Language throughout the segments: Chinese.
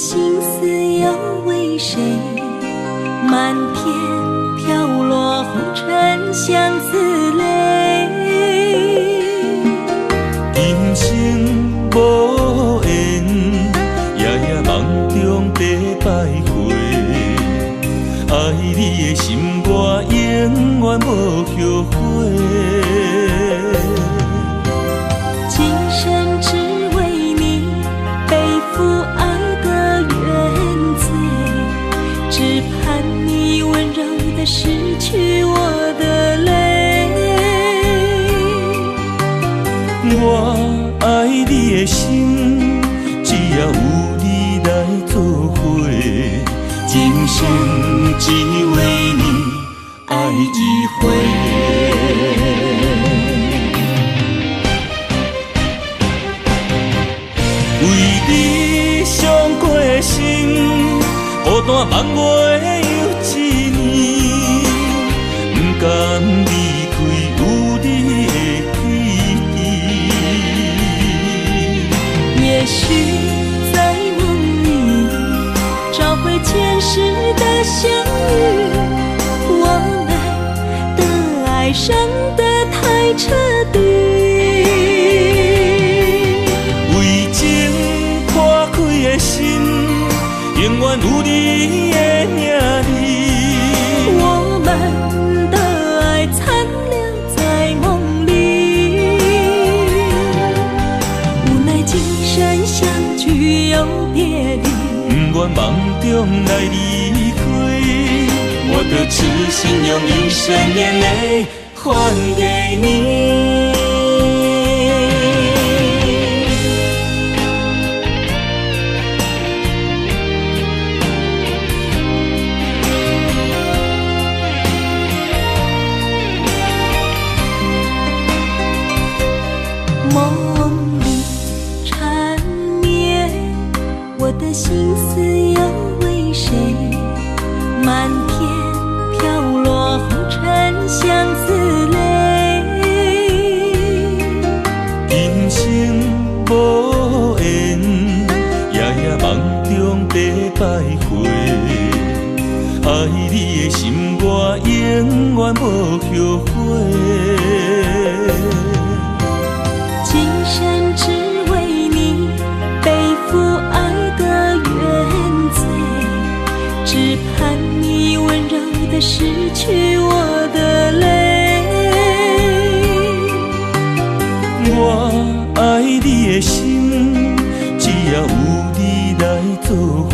心思又为谁？漫天飘落红尘相思泪。人生无缘，夜夜梦中在徘徊。爱你的心，我永远无后悔。今生只为你背负爱的原罪，只盼你温柔地拭去我的泪。我爱你的心，只要有你来作伙，今生只为你爱一回。为你伤过的心，孤单万月又一年，不甘离开有你的起点。也许在梦里找回前世的相遇，我们的爱伤得太彻底。为情破开的心，永远有你的名字。我们的爱残留在梦里，无奈今生相聚又别离，不愿梦中来离开，我的痴心用一生眼泪还给你。梦里缠绵，我的心思又为谁？漫天飘落红尘相思泪。人生无缘，夜夜梦中在徘徊。爱你的心，我永远无后悔。今生只为你背负爱的原罪，只盼你温柔地拭去我的泪。我爱你的心，只要有你来作伙，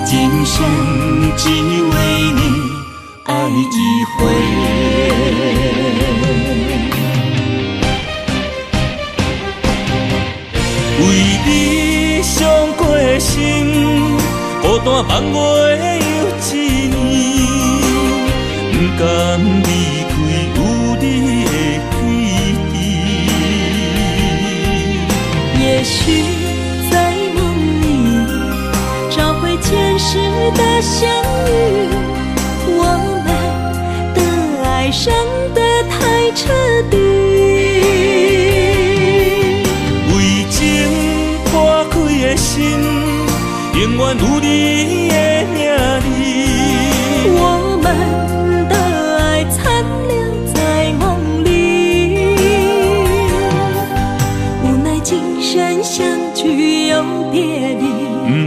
今生只为你爱一回。为你伤过的心，孤单万月又一年，不甘离开有你的起点。也许在梦里找回前世的相遇，我们的爱伤得太彻底。为情破开的心，永远有你的名字。我们的爱残留在梦里，无奈今生相聚又别离，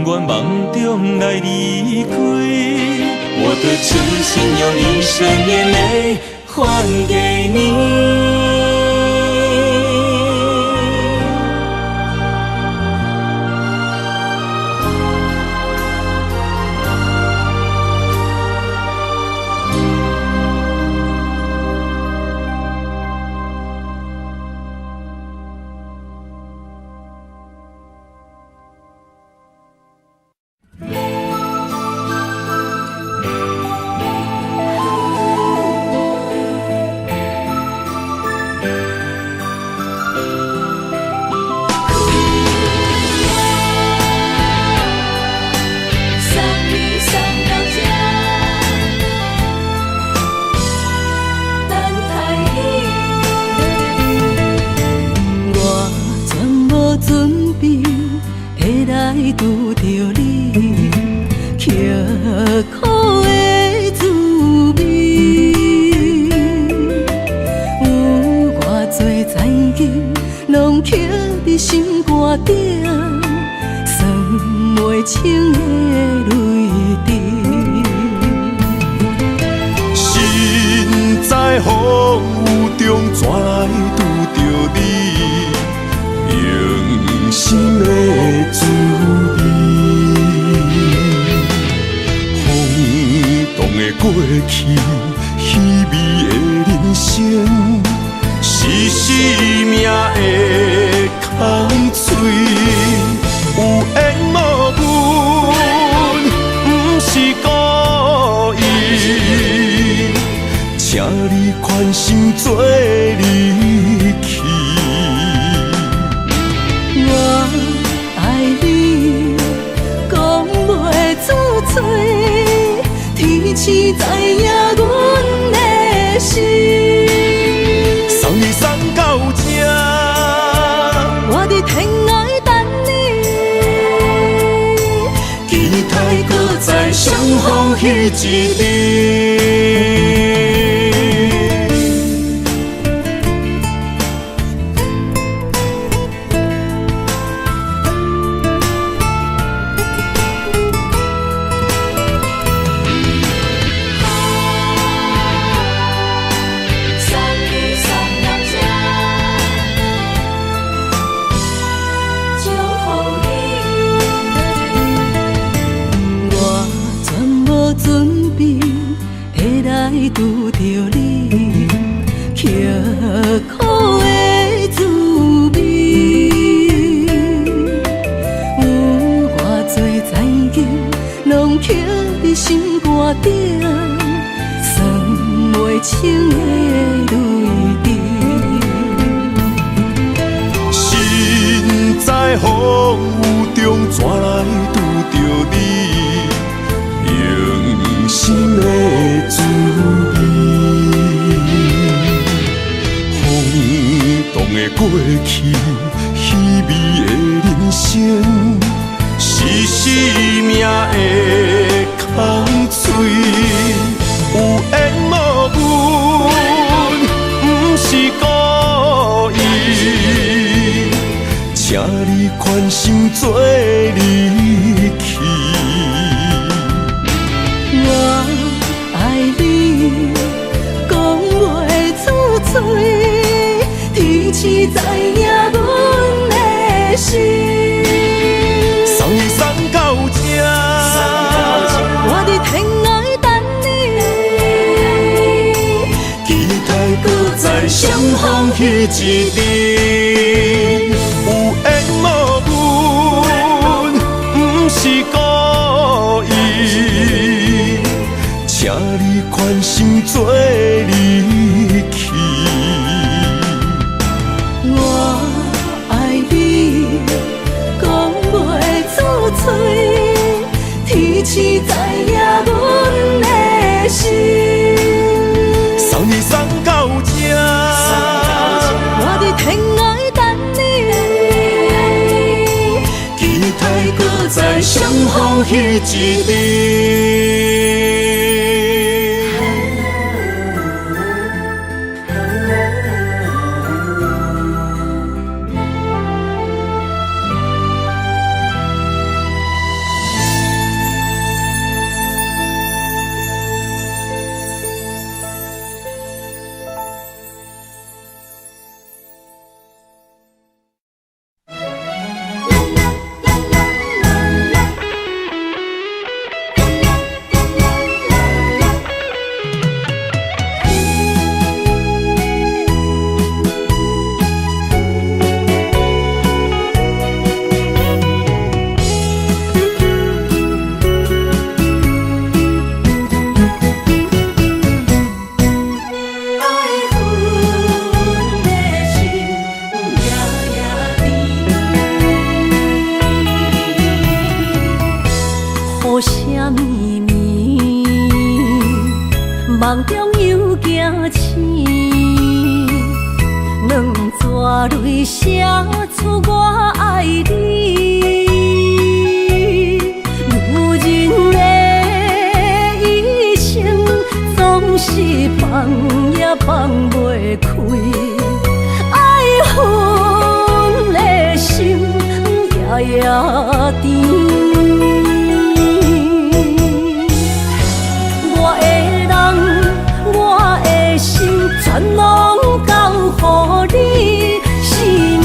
不愿梦中来离开，我的痴心用一生眼泪还给你。会来拄着你，刻苦的滋味。有偌多残景，拢刻伫心肝顶，算袂清的泪滴。心在风雨中，怎来拄着你？用心的滋味，风动的过去，稀微的人生，是生命的空嘴，有缘无分，不是故意，请你宽心做离去。我爱你，讲袂出嘴，天赐知影阮的心。送你送到这，我伫天涯等你，期待搁再相逢彼一日。拄着你，刻苦的滋味。有偌多残景，拢刻伫心肝顶，算袂清的泪滴。心在风雨中，怎来拄着你？用心的滋味，风动的过去，稀微的人生，是生命的空嘴，有缘无分，不是故意，请你宽心做离去。我爱你，讲袂出嘴，天赐知影阮的心。送你送到这，我伫天涯等你，期待搁再相逢彼一日。有缘无分，不是故意，请你宽心做离去。我爱你，讲袂出嘴，天赐知影阮的心。送你送到这，我伫天涯等你，期待搁再相逢彼一日。梦中又惊醒，两纸泪写出我爱你。夜甜。我的人，我的心，全拢交予你，生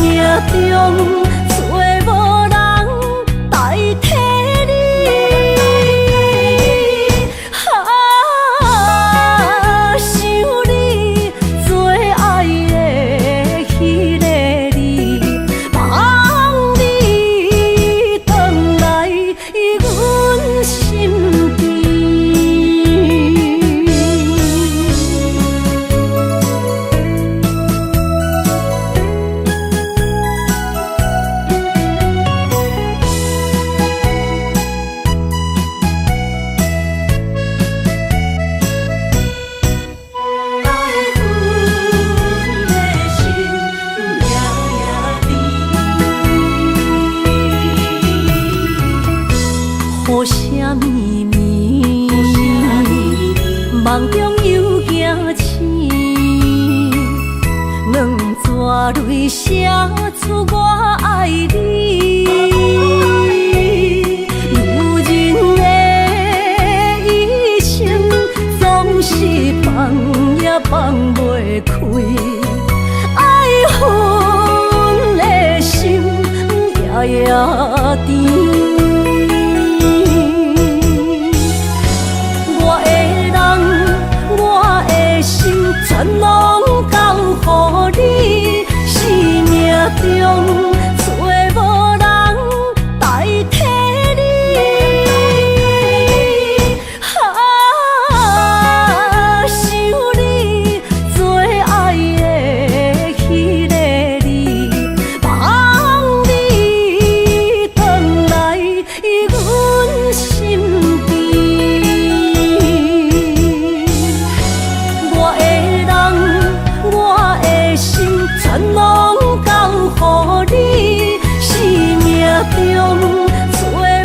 命中找无人代替你。想你做爱的迄个你，望你回来阮身边。雨声绵绵，梦中又惊醒，两纸泪写出我爱你。女人的一生，总是放也放袂开，爱恨的心夜夜甜。全拢交予你，生命中找无人代替你。想你做爱的迄个你，望你回来阮身边。我的心全拢交予你，生命中找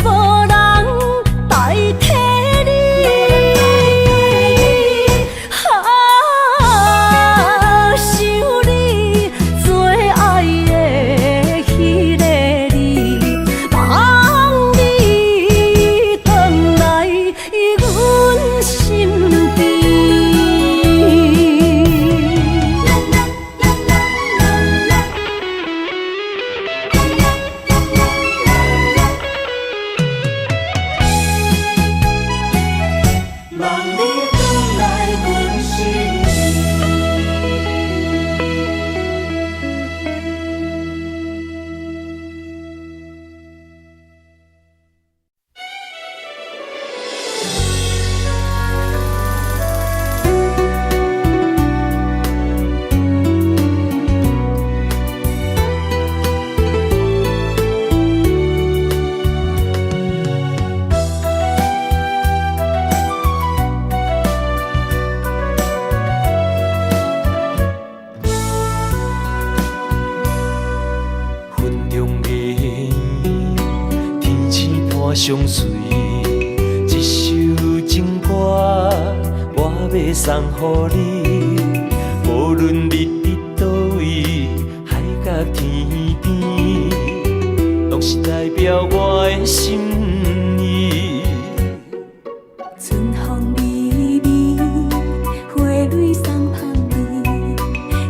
无人代替你。想你做爱的迄个你，望你回来阮身边。相随，一首情歌我要送予你。无论你伫倒位，海角天边，拢是代表我的心意。春风微微，花蕊送香味，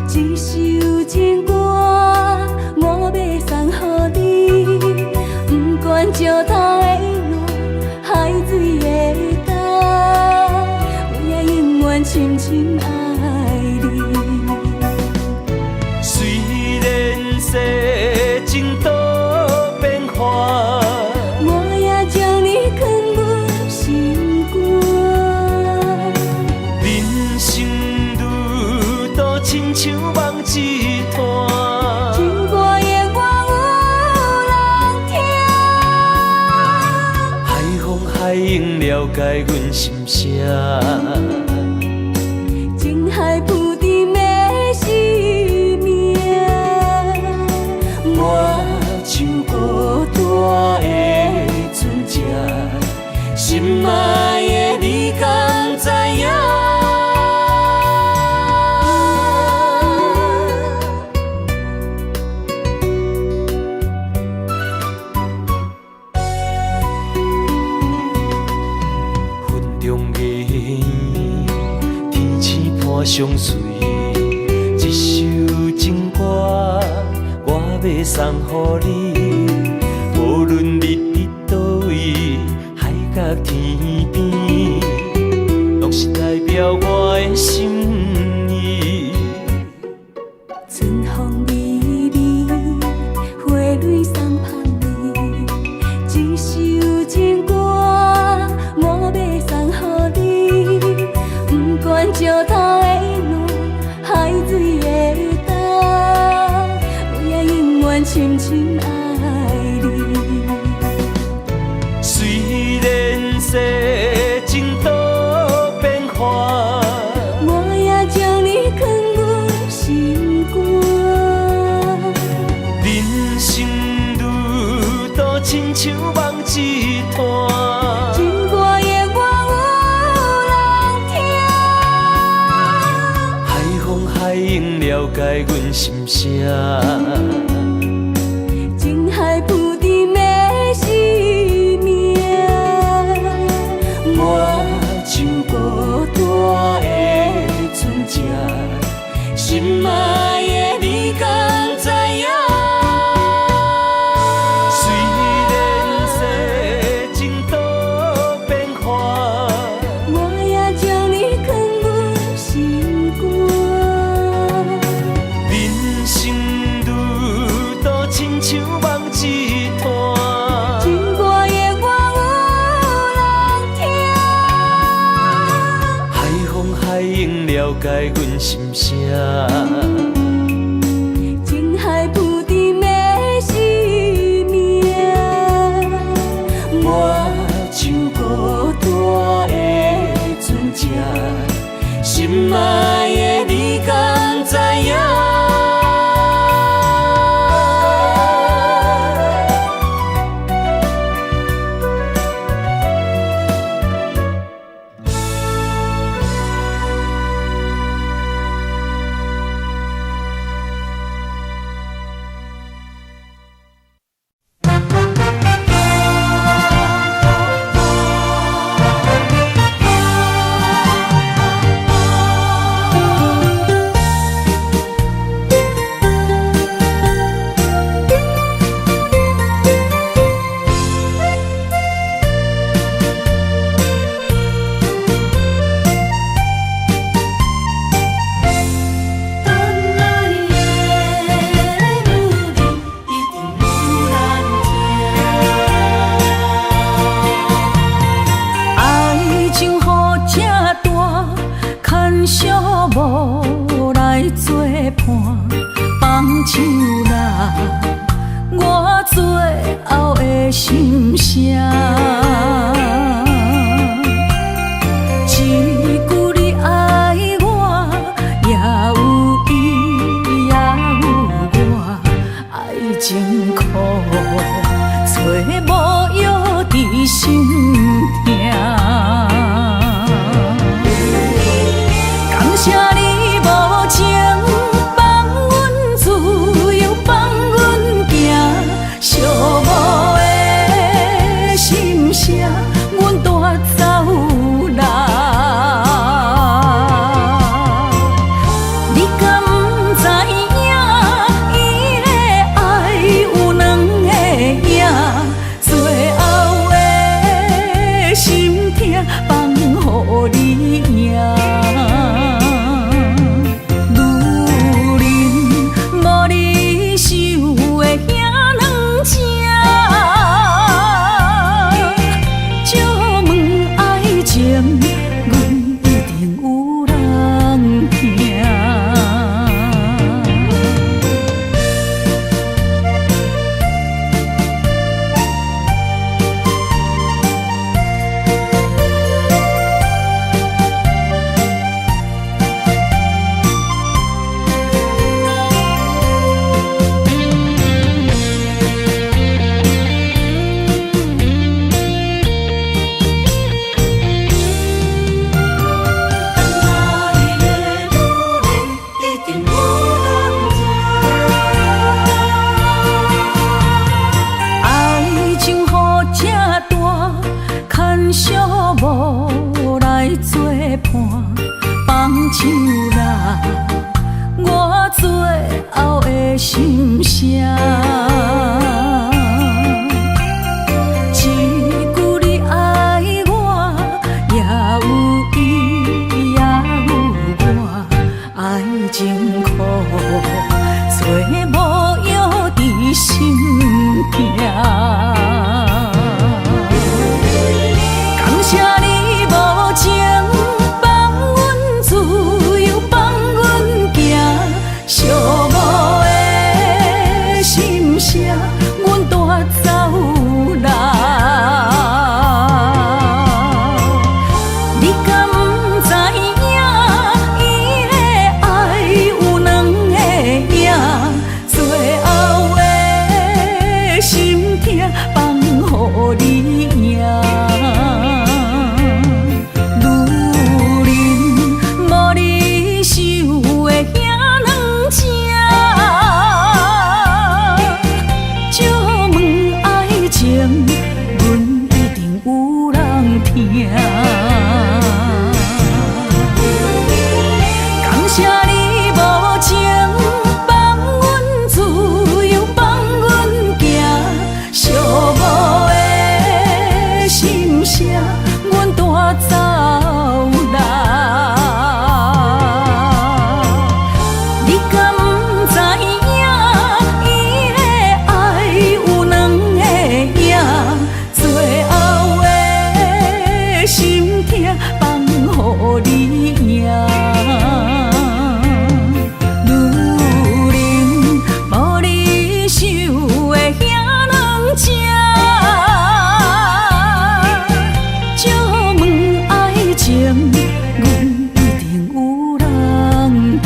一首情歌我要送予你。不管石头的路，海水的干，我也永远深深爱你。虽然世情多变化，我也将你藏入心肝。人生路途亲像梦一段，情歌永远有人听。海风海涌了解阮心声，情海浮沉的生命，我像孤单的船只，心爱的你敢知影？相随，一首情歌我要送予你。无论你伫倒位，海角天边，拢是代表我的心意。春风微微，花蕊送香味，一首情歌我要送予你。不管石头的路，海水的干，我也永远深深爱你。虽然世情多变化，我也将你藏阮心肝。人生路途亲像梦一段，情歌永远有人听。海风海涌了解阮心声。情海浮沉的生命，我像孤单的船只，心爱的你敢知影？虽然世情多变化，我也将你藏阮心肝。人生路途亲像梦一段，情歌永远有人听。海风海涌了解阮心声。情海浮沉的生命，我像孤单的船只，心爱的你敢知影？无来作伴，放手啦，我最后的心声。一句你爱我，也有伊，也有我，爱情苦，找无药伫心痛。感谢你无情，放阮自由，放阮行，寂寞的心声，阮带走啦。你敢不知影，伊的爱有两个影，最后的心痛放予你赢。放唱啦，我最后的心声。一句你爱我，也有伊，也有我，爱情苦，找无药伫心痛。感谢你无情。阮带走啦，你敢不知影？伊的爱有两个影，最后的心痛放予你赢。女人无你受的遐两只。阮一定有人听，感谢你无情，放阮自由，放阮行，寂寞的心声，阮带走啦。你敢不知影？伊的爱有两个影。最后的心痛放予你赢，女人无你受的遐两只，借问爱情，阮一定有人听。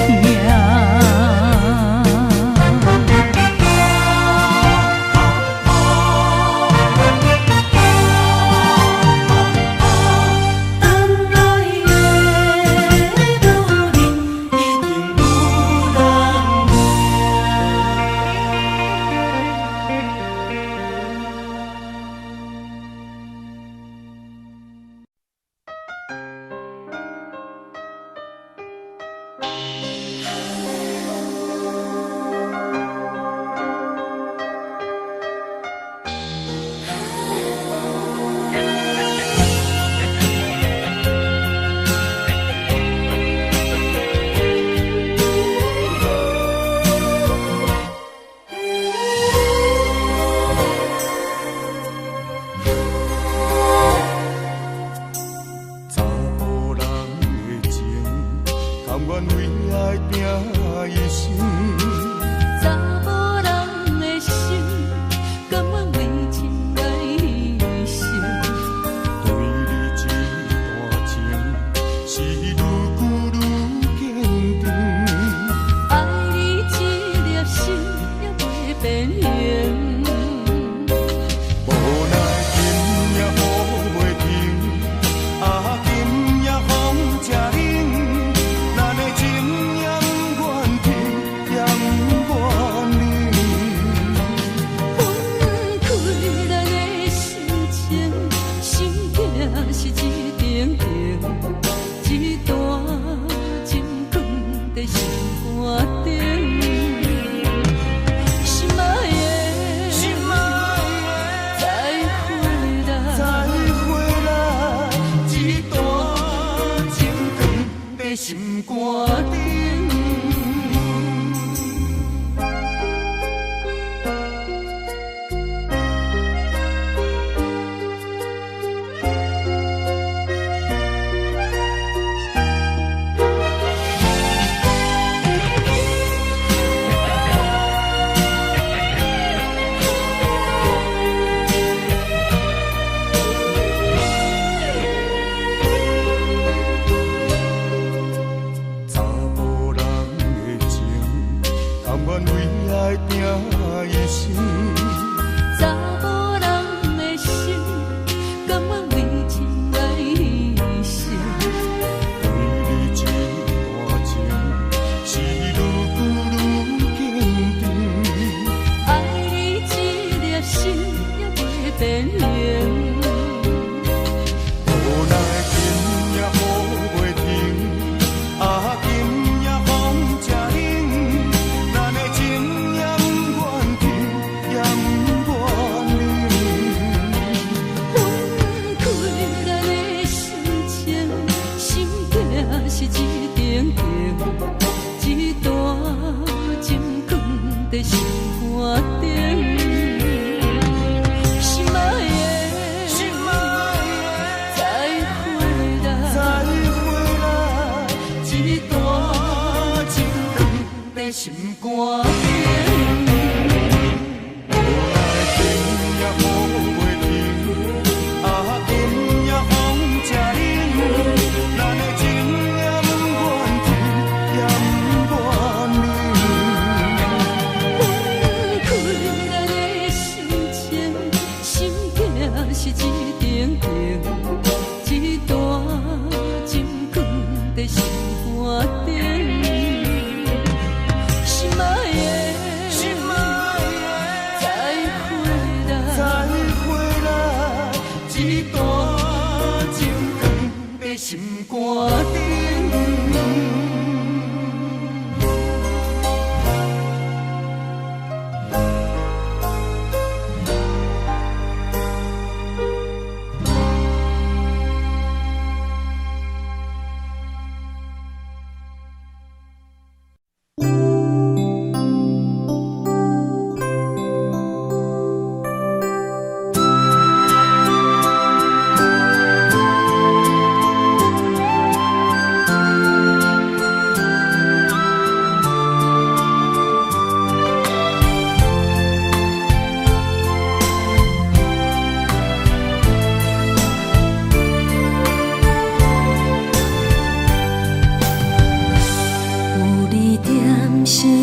心肝顶。无奈天也雨袂停，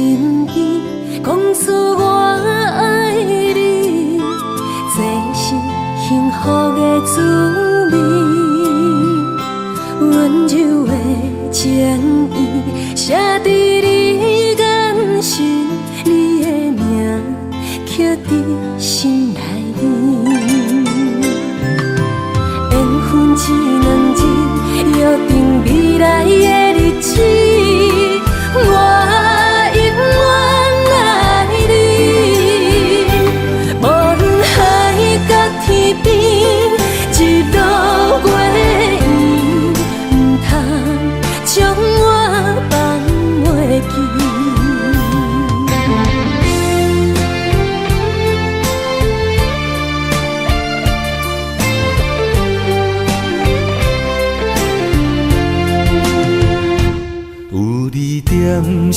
身边，讲出我爱你，这是幸福的滋味。温柔的情意写在你眼神，你的名刻在心内面。缘分一两字，约定未来的日子。我永远爱你，无论海角天边，日落月圆，唔通将我放袂记。在身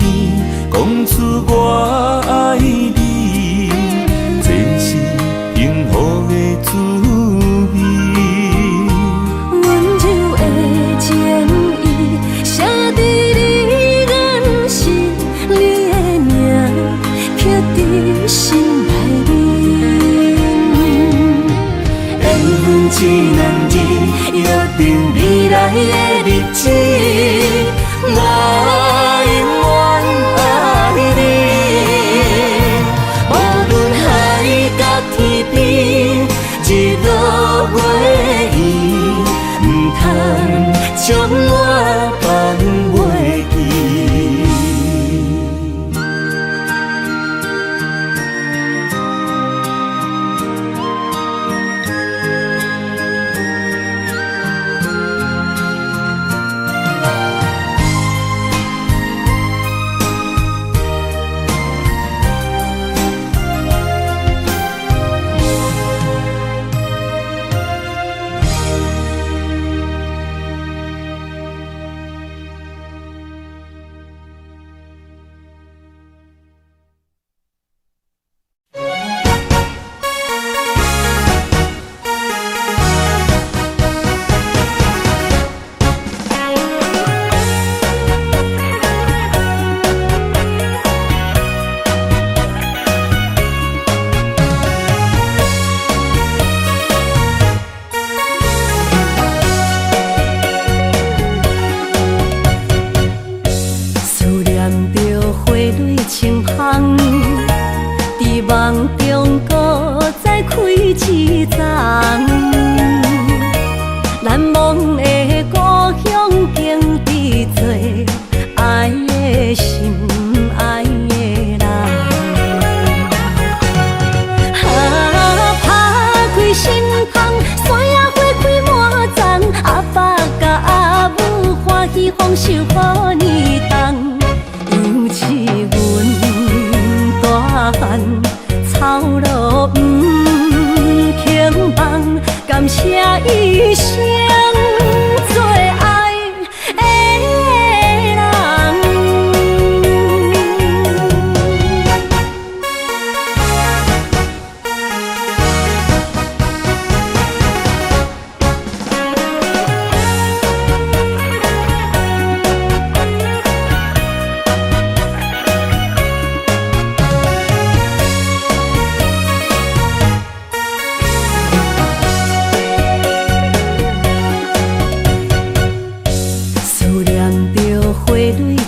边，讲出我爱你，这是幸福的滋味。温柔的情意写在你眼神，你的名刻在心内面。缘分一两字，约定未来的日子。我永远爱你，无论海角天边，日落月圆，唔通将我放袂记。喜丰收好年冬，尤其阮大汉草路不轻放，感谢一生做爱的人。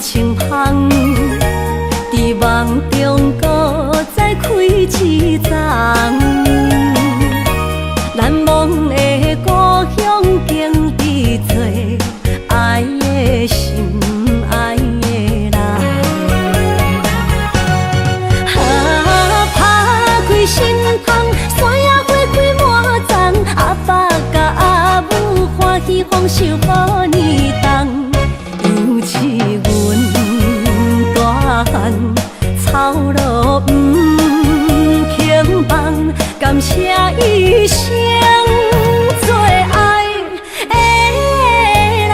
清香，伫梦中搁再开一丛。难忘的故乡，经历做爱的心，爱的人。打开心窗，山野花开满丛，阿爸甲阿母欢喜丰收好年冬。尤其阮大汉草路不轻放，感谢一生做爱的人。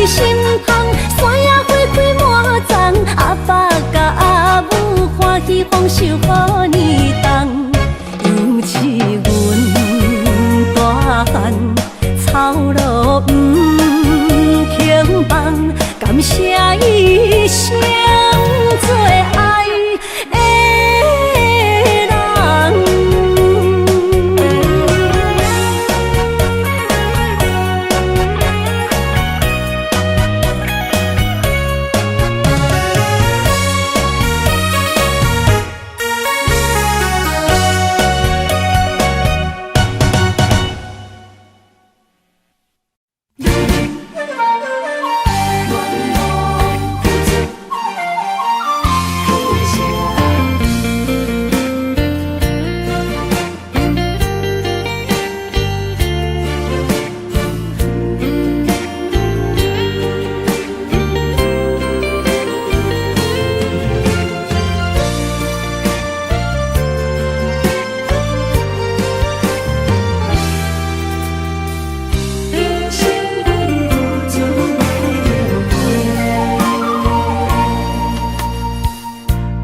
心窗，山野花开满丛，阿爸甲阿母欢喜丰收好年冬。尤其阮大汉草路不轻放，感谢一生做爱的人。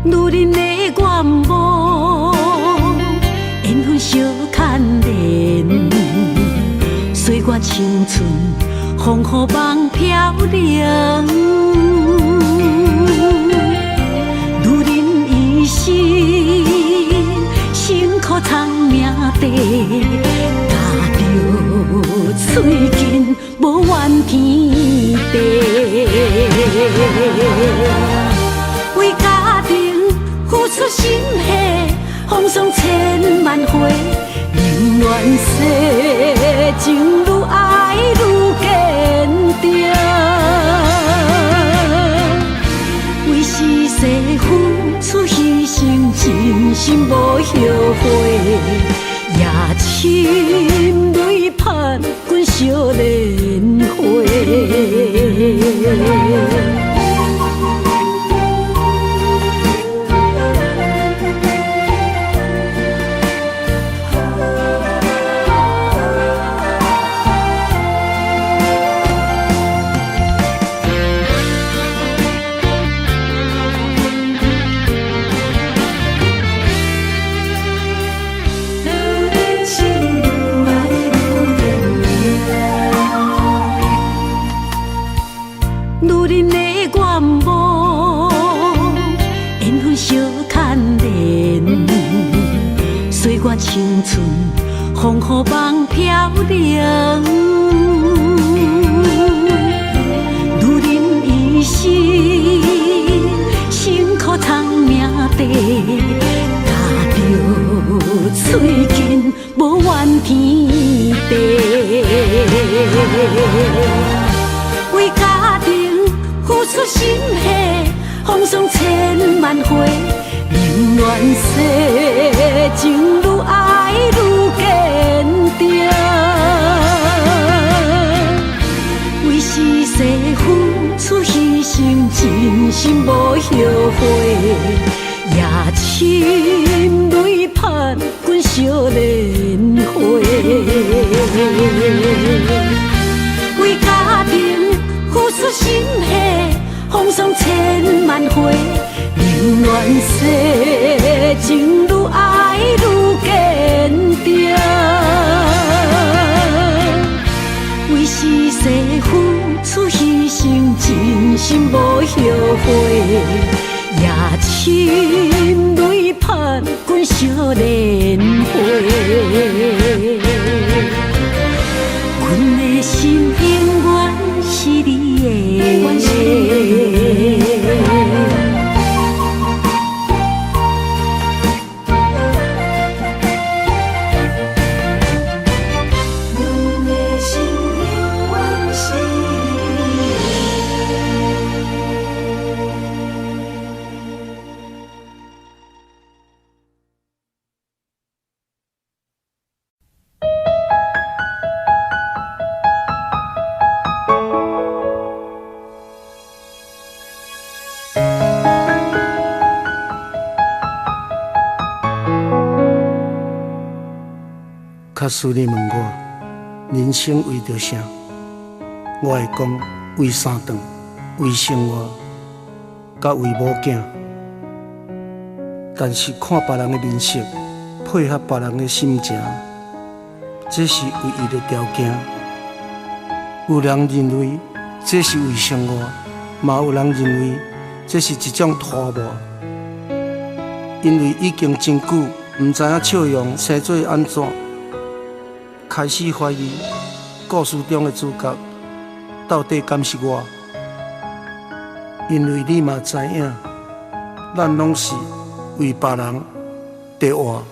女人的愿望，缘分相牵连，岁月青春，风雨梦飘零。女人一生辛苦藏命地，踏着嘴筋无怨天地。为家庭付出心血，风霜千万回，宁愿世情愈爱愈坚定。为世世付出牺牲，真心无后悔，夜深泪盼阮少年花。女人的愿望，缘分相牵连，岁月青春，风雨梦飘零。女人一生辛苦藏命天地。为家庭付出心血，风霜千万回，宁愿世情愈爱愈坚定。为是世付出牺牲，真心无后悔。夜深泪盼，阮惜莲花。为家庭付出心血，风霜千万回，宁愿世情愈爱愈坚定。为是世付出牺牲，真心无后悔。夜深泪盼，阮惜莲花。阮的心永远是你的。假使你问我人生为着啥，我会讲为三顿，为生活，甲为某囝。但是看别人的面色，配合别人的心情，这是唯一的条件。有人认为这是为生活，嘛有人认为这是一种拖磨。因为已经真久，唔知影笑容生做安怎。开始怀疑故事中的主角到底敢是我，因为你嘛知影，咱拢是为别人在活。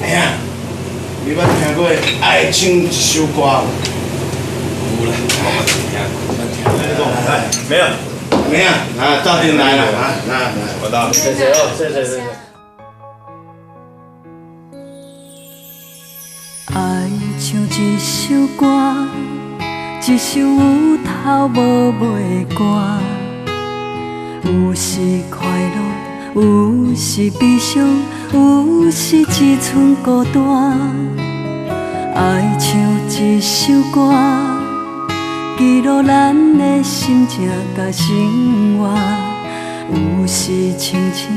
哎呀，你捌听过爱情一首歌无？有啦，我听过。没有，没有啊，赵婷来了啊，来，我到，谢谢哦，谢谢。爱像一首歌，一首有头无尾歌，有时快乐，有时悲伤，有时一寸孤单。爱像一首歌，记录咱的心情甲生活，有时清醒，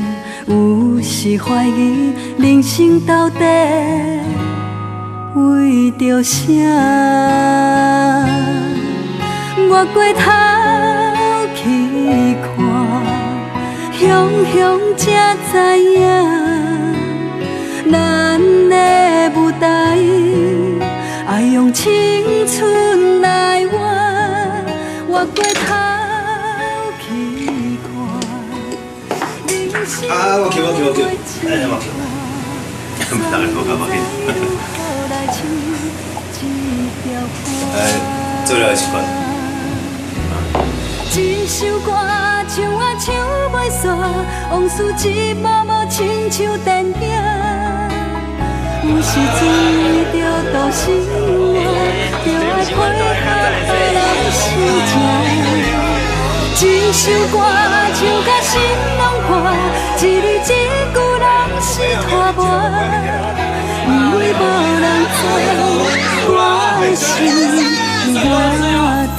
有时怀疑，人生到底为着啥？我过头去看，雄雄才知影，咱的舞台爱用青春来换。我过头去看，人生我去，哎，我去。不当然我紧。做了习惯。一首歌唱啊唱袂煞，往事一幕幕亲像电影。有时为着都市活，就爱配合别人心情。一首歌唱甲心拢破，一字一句拢是拖磨。因为无人知我心我痛。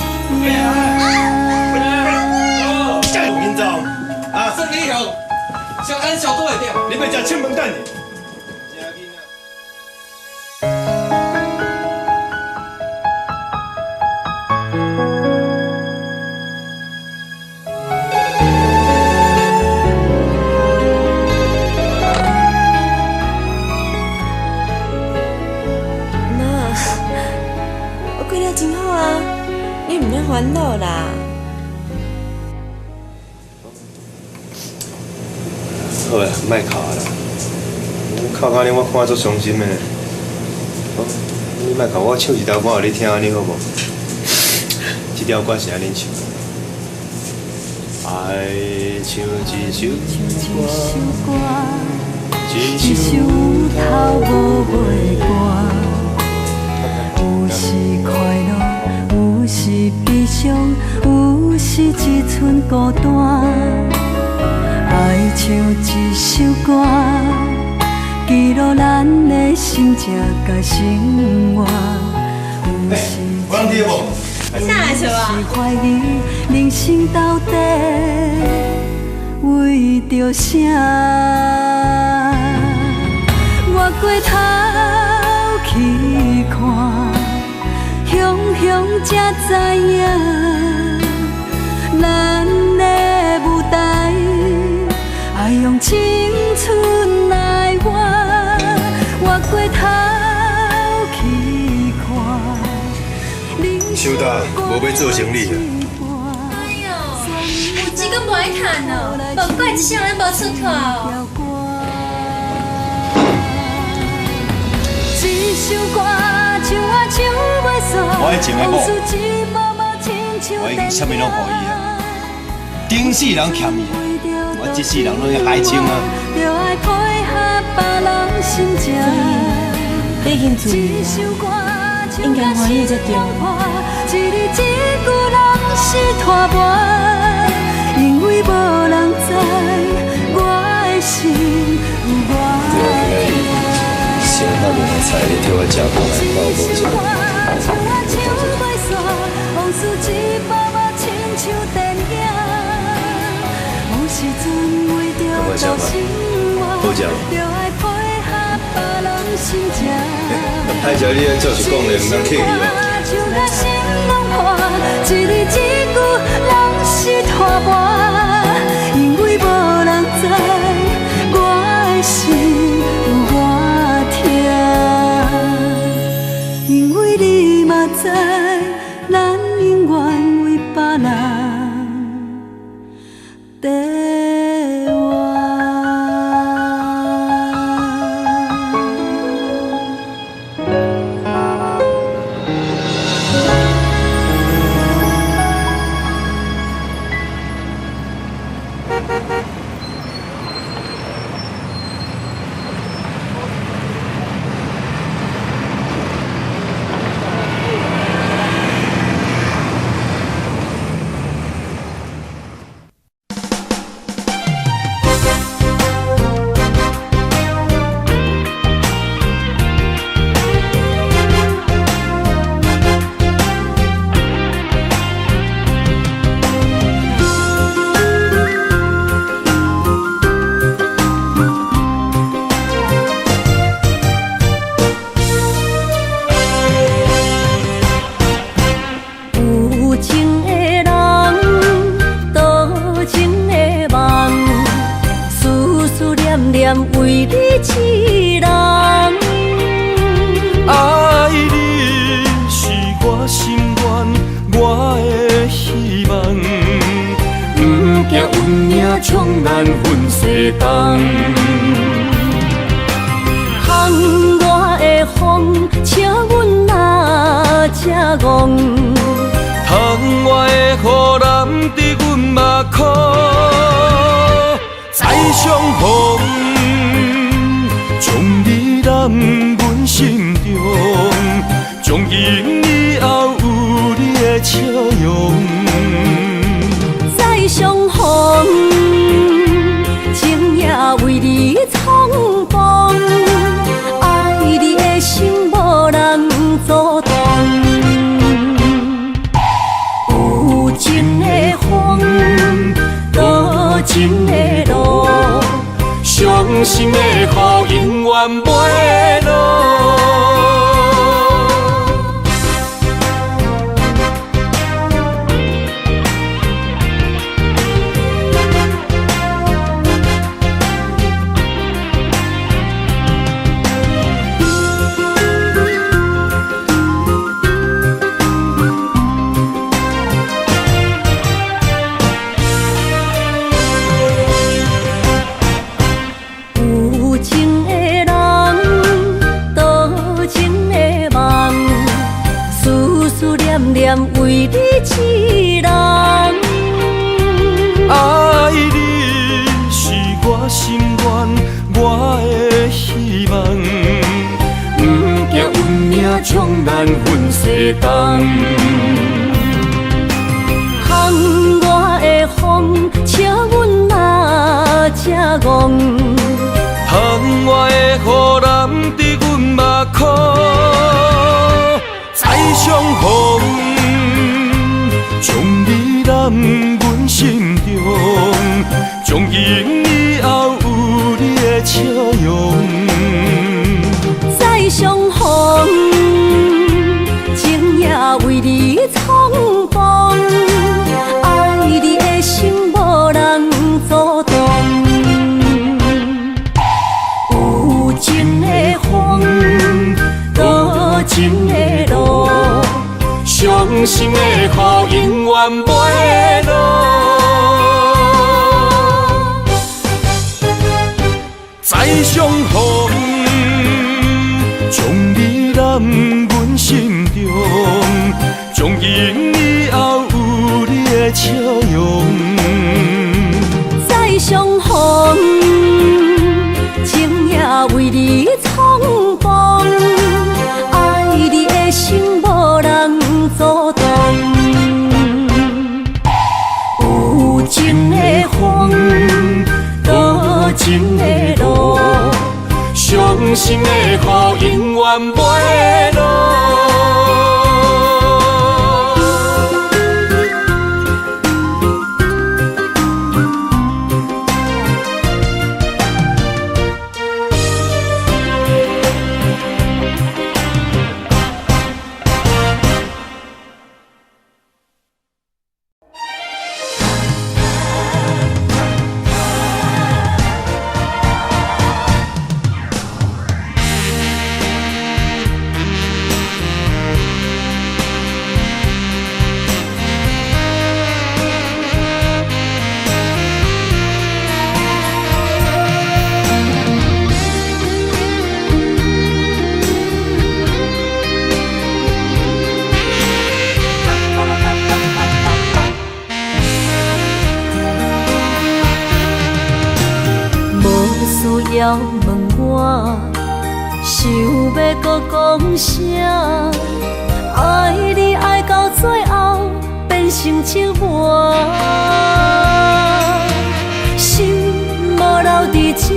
加油，民众！啊，胜利后，小安小多会掉。你别食青门蛋。烦恼啦，好啦，莫哭啦。哭安尼我看足伤心的。好，你莫哭，我唱一条歌互你听，安尼好无？这条歌是安尼唱。爱唱一首歌，一首头无尾歌，有时快乐，有时悲伤，有时一寸孤单。爱唱一首歌，记录咱的心情甲生活。有时是怀疑人生到底为着啥？我过头去看，雄雄才知影，咱的舞台爱用青春来换。我过头去看，收到，无要做生理啊。哎呦，有钱阁无爱趁哦，无怪一声咱无出头哦。一首歌唱啊唱袂煞，我迄前的某，我已經啥物拢予伊啊。顶世人欠伊，我这世人拢要还清啊。你已经自由了，应该欢喜才对。一字一句拢是拖磨，因为无人知我的心有偌痛。先把面的菜你替我夹过来，包裹一下。我吃吧，好食吗？太食你安做是讲的，唔通客气哦。一字一句拢是拖磨，因为无人知我的心有偌痛，因为你嘛知，咱永远为别人在活。为你痴人，爱你是我心愿，我的希望。不惊运命冲咱分世东，窗外的风笑阮哪只戆，窗外的雨淋伫阮目眶，再相逢。将你揽阮心中，从今以后有你的笑容。再相逢，情也为你冲动，爱你的心无人阻挡。有情的风，多情的路。伤心的雨永远袂落。难分西东。窗外的风，笑阮哪只戆？窗外的雨淋伫阮目眶，再相逢，将你揽阮心中，从今以后有你的笑容。再相逢，情也为你苍茫，爱你的心无人阻挡。有情的风，多情的路，伤心的雨永远袂落。再相逢，将你揽阮心中，从今以后有你的笑容。再相逢，情也为你苍茫，爱你的心无人阻挡。有情的风，多情的路，伤心的雨永远袂落。要问我，想要搁讲啥？爱你爱到最后变成寂寞，心无留伫这，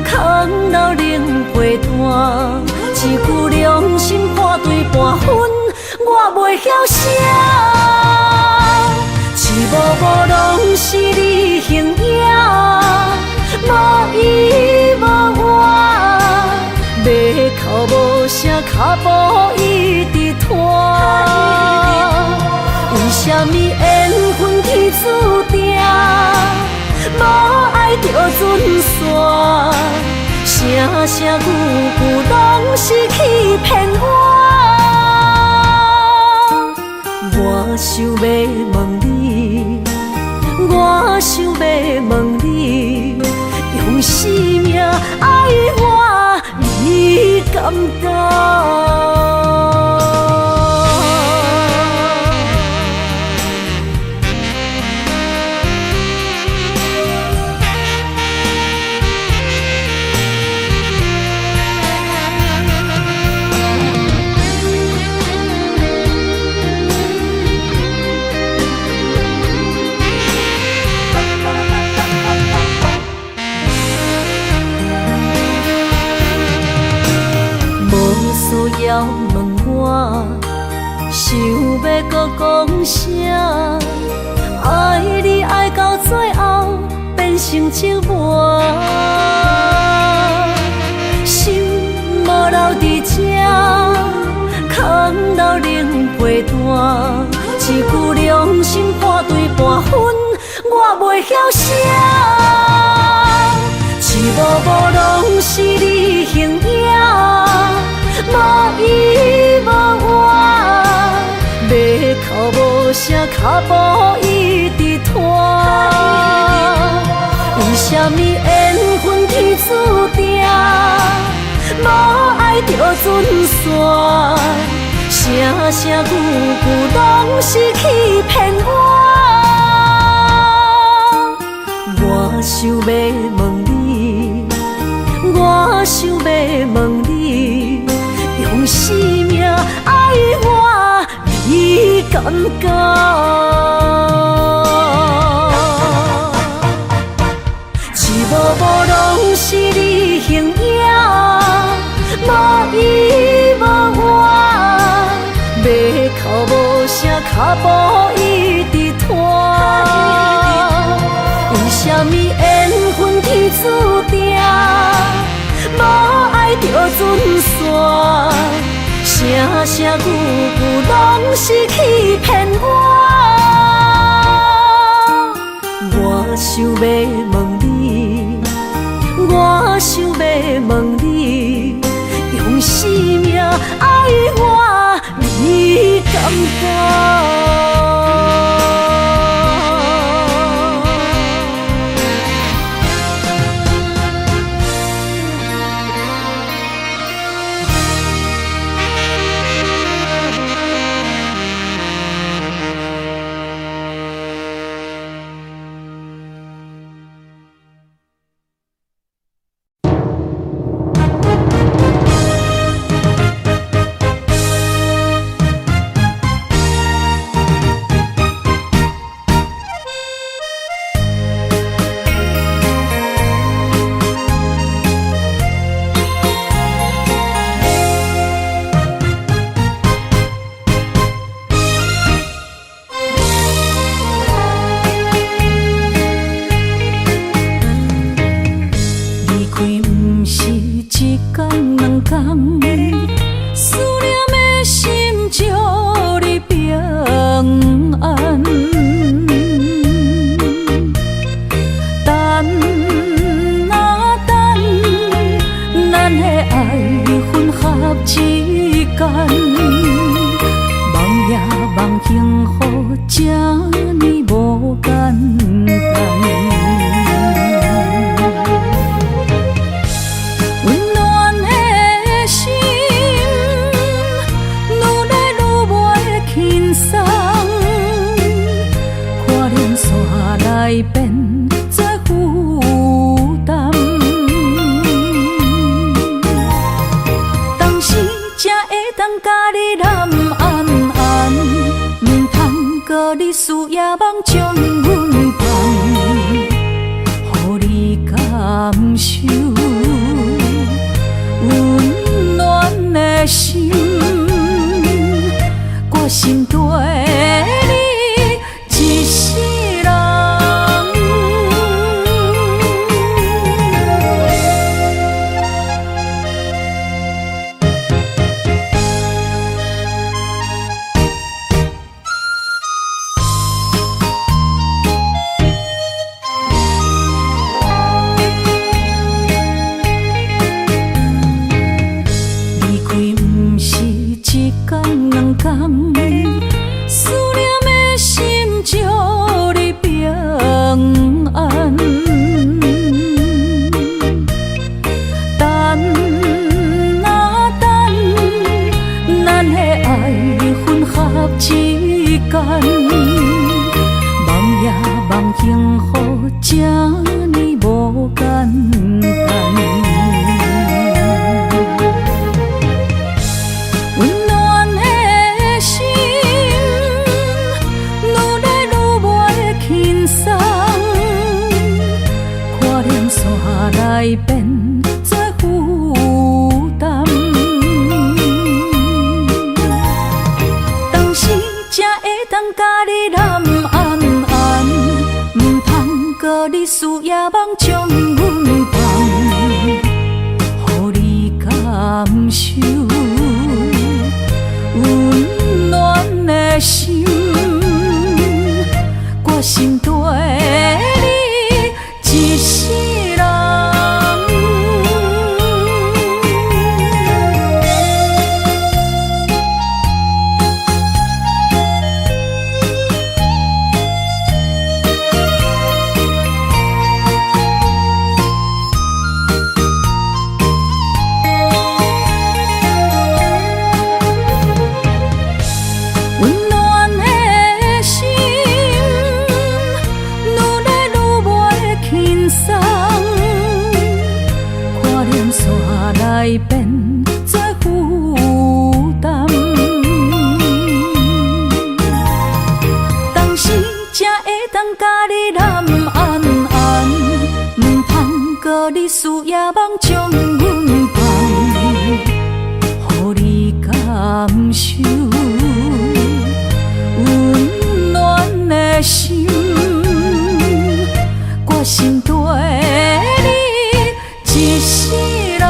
空留冷陪伴。一句良心半对半分，我袂晓写。一幕幕拢是你形影。无依无我，要哭无声，脚步一直拖。为什么缘分天注定，无爱就准线？声声句句拢是欺骗我。我想要问你，我想要问你。用生命爱我，你敢当？要问我，想要搁讲啥？爱你爱到最后变成寂寞，心无留伫这，空留冷陪伴。一句良心半对半分，我袂晓写。一幕幕拢是你形影。无依无我，要哭无声，脚步一直拖。为什么缘分天注定，无爱就准线？声声句句拢是欺骗我。我想要问你，我想要问你。用生觉。一幕幕拢是你形影，无依无我，要哭无声，脚步一直拖。为什么缘分天注定，无爱就准线？声声句句拢是欺骗我。我想要问你，我想要问你，用生命爱我，你敢不？夜梦将阮放，予你感受温暖的心，决心对你一世人。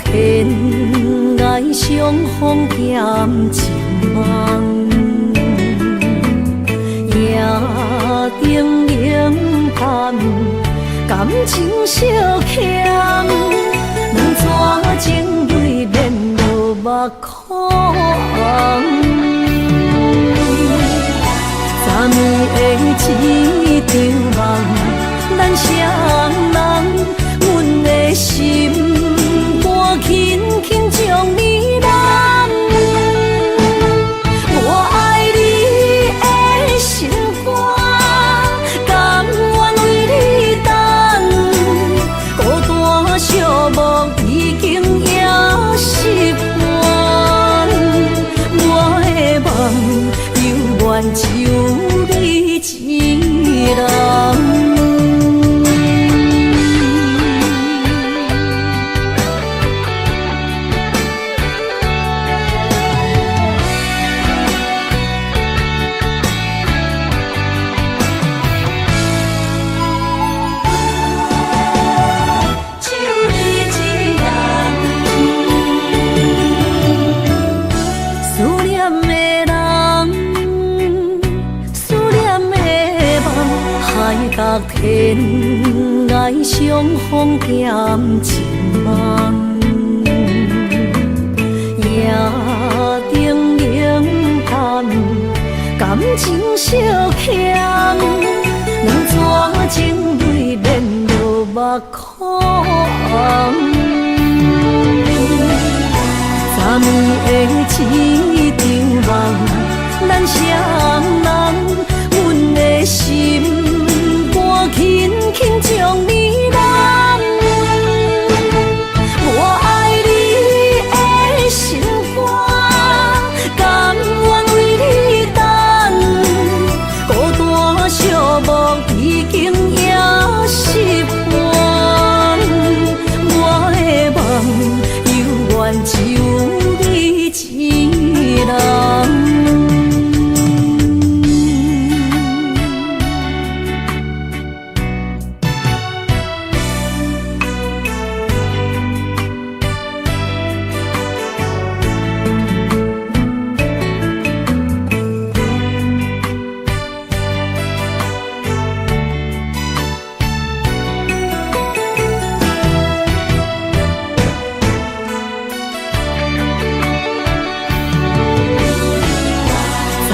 天涯相逢兼情梦，夜灯冷淡，感情小欠，两撮情泪面落目眶。昨暝的一场梦，咱双人，阮的心。轻轻将你揽，我爱你的心肝，甘愿为你等，孤单寂寞已经也习惯，我的梦永远只有你一人。天涯相逢兼情梦，夜灯冷淡，感情小欠，两撮情泪面落目眶。昨暝的一场梦，咱双人，阮的心。轻轻将你揽，我爱你的心肝，甘愿为你等，孤单寂寞已经也习惯，我的梦永远只有你一人。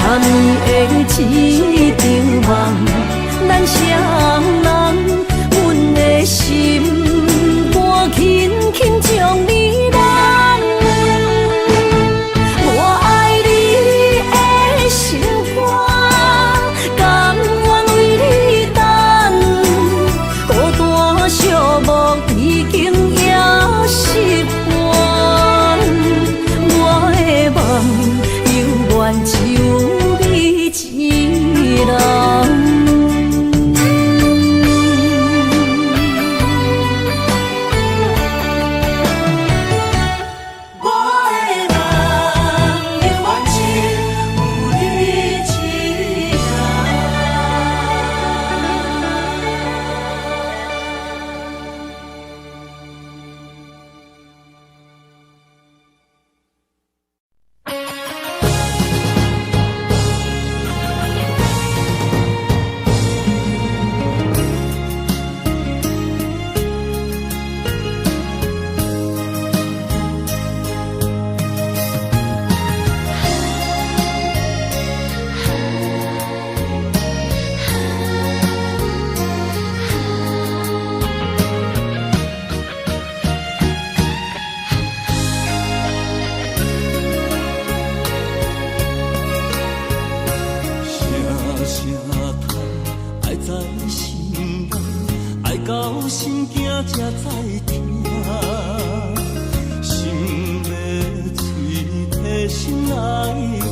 昨暝的一场梦，咱双人，阮的心肝轻轻将你揽，我爱你的心肝，甘愿为你等，孤单寂寞已经也习惯，我的梦永远只有。一在心内，爱到心惊才知听。心要嘴提心来话，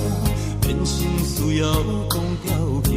变成需要讲条件。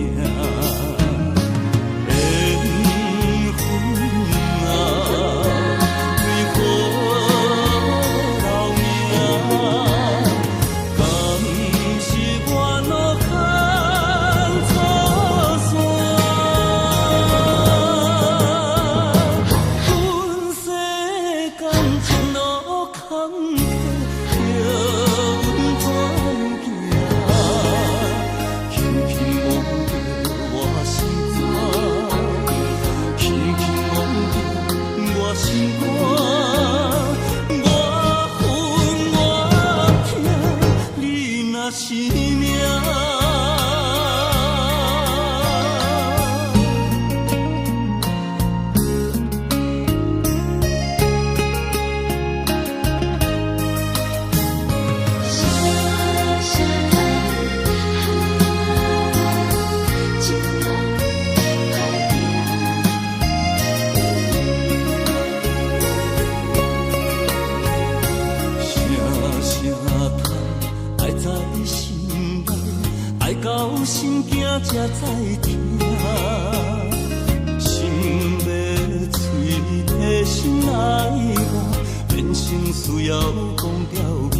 心惊才知听，心要嘴提心来话，变成需要讲条件。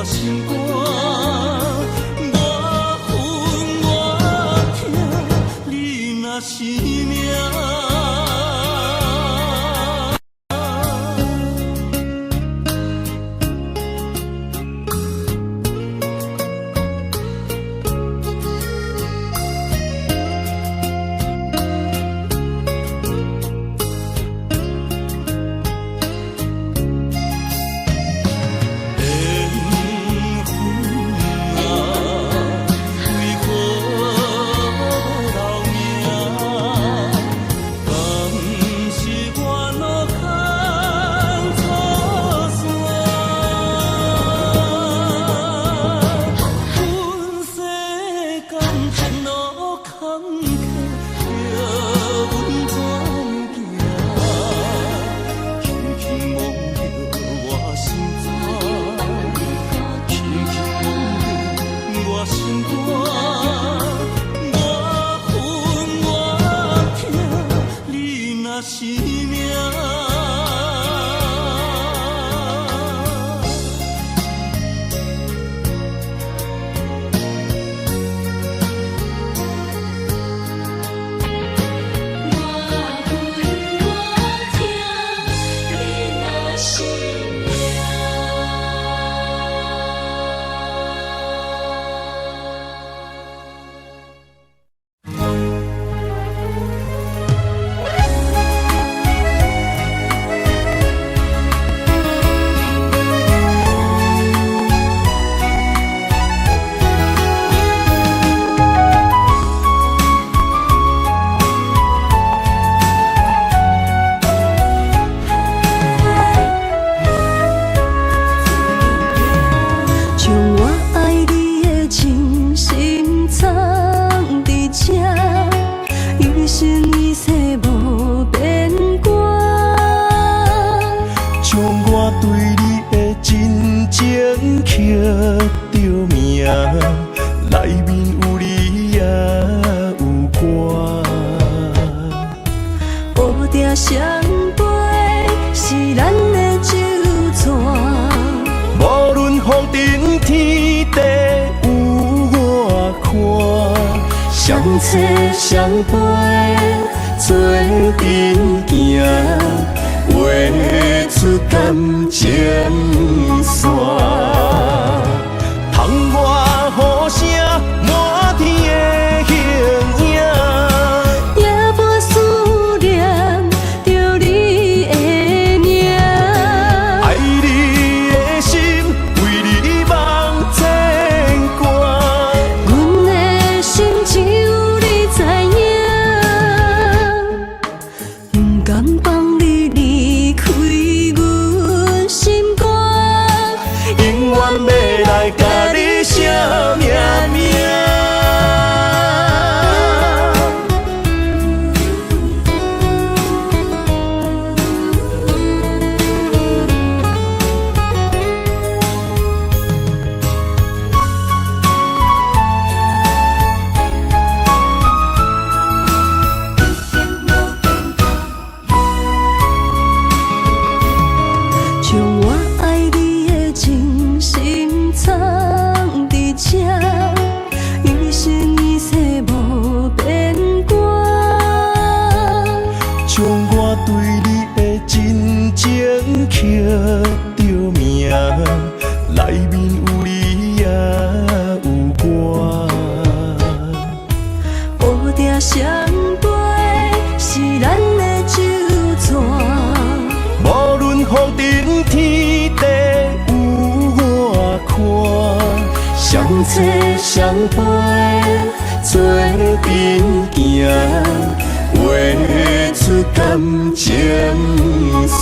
心肝，我恨我痛，你若是命。相侧相陪，做阵行，画出感情线。窗外雨相扯相陪，做阵行，画出感情线。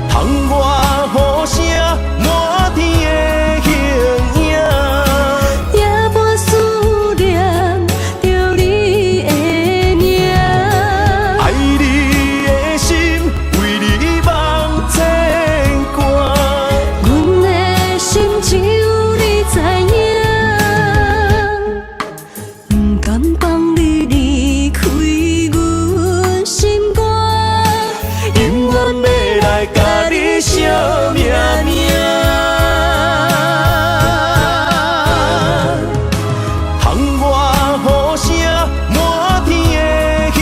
窗外雨声满天的形影，夜半思念着你的名。爱你的心为你梦牵挂，阮的心只有你知影，不甘放你离开阮心肝，永远要来甲你惜命命。窗外雨声满天的形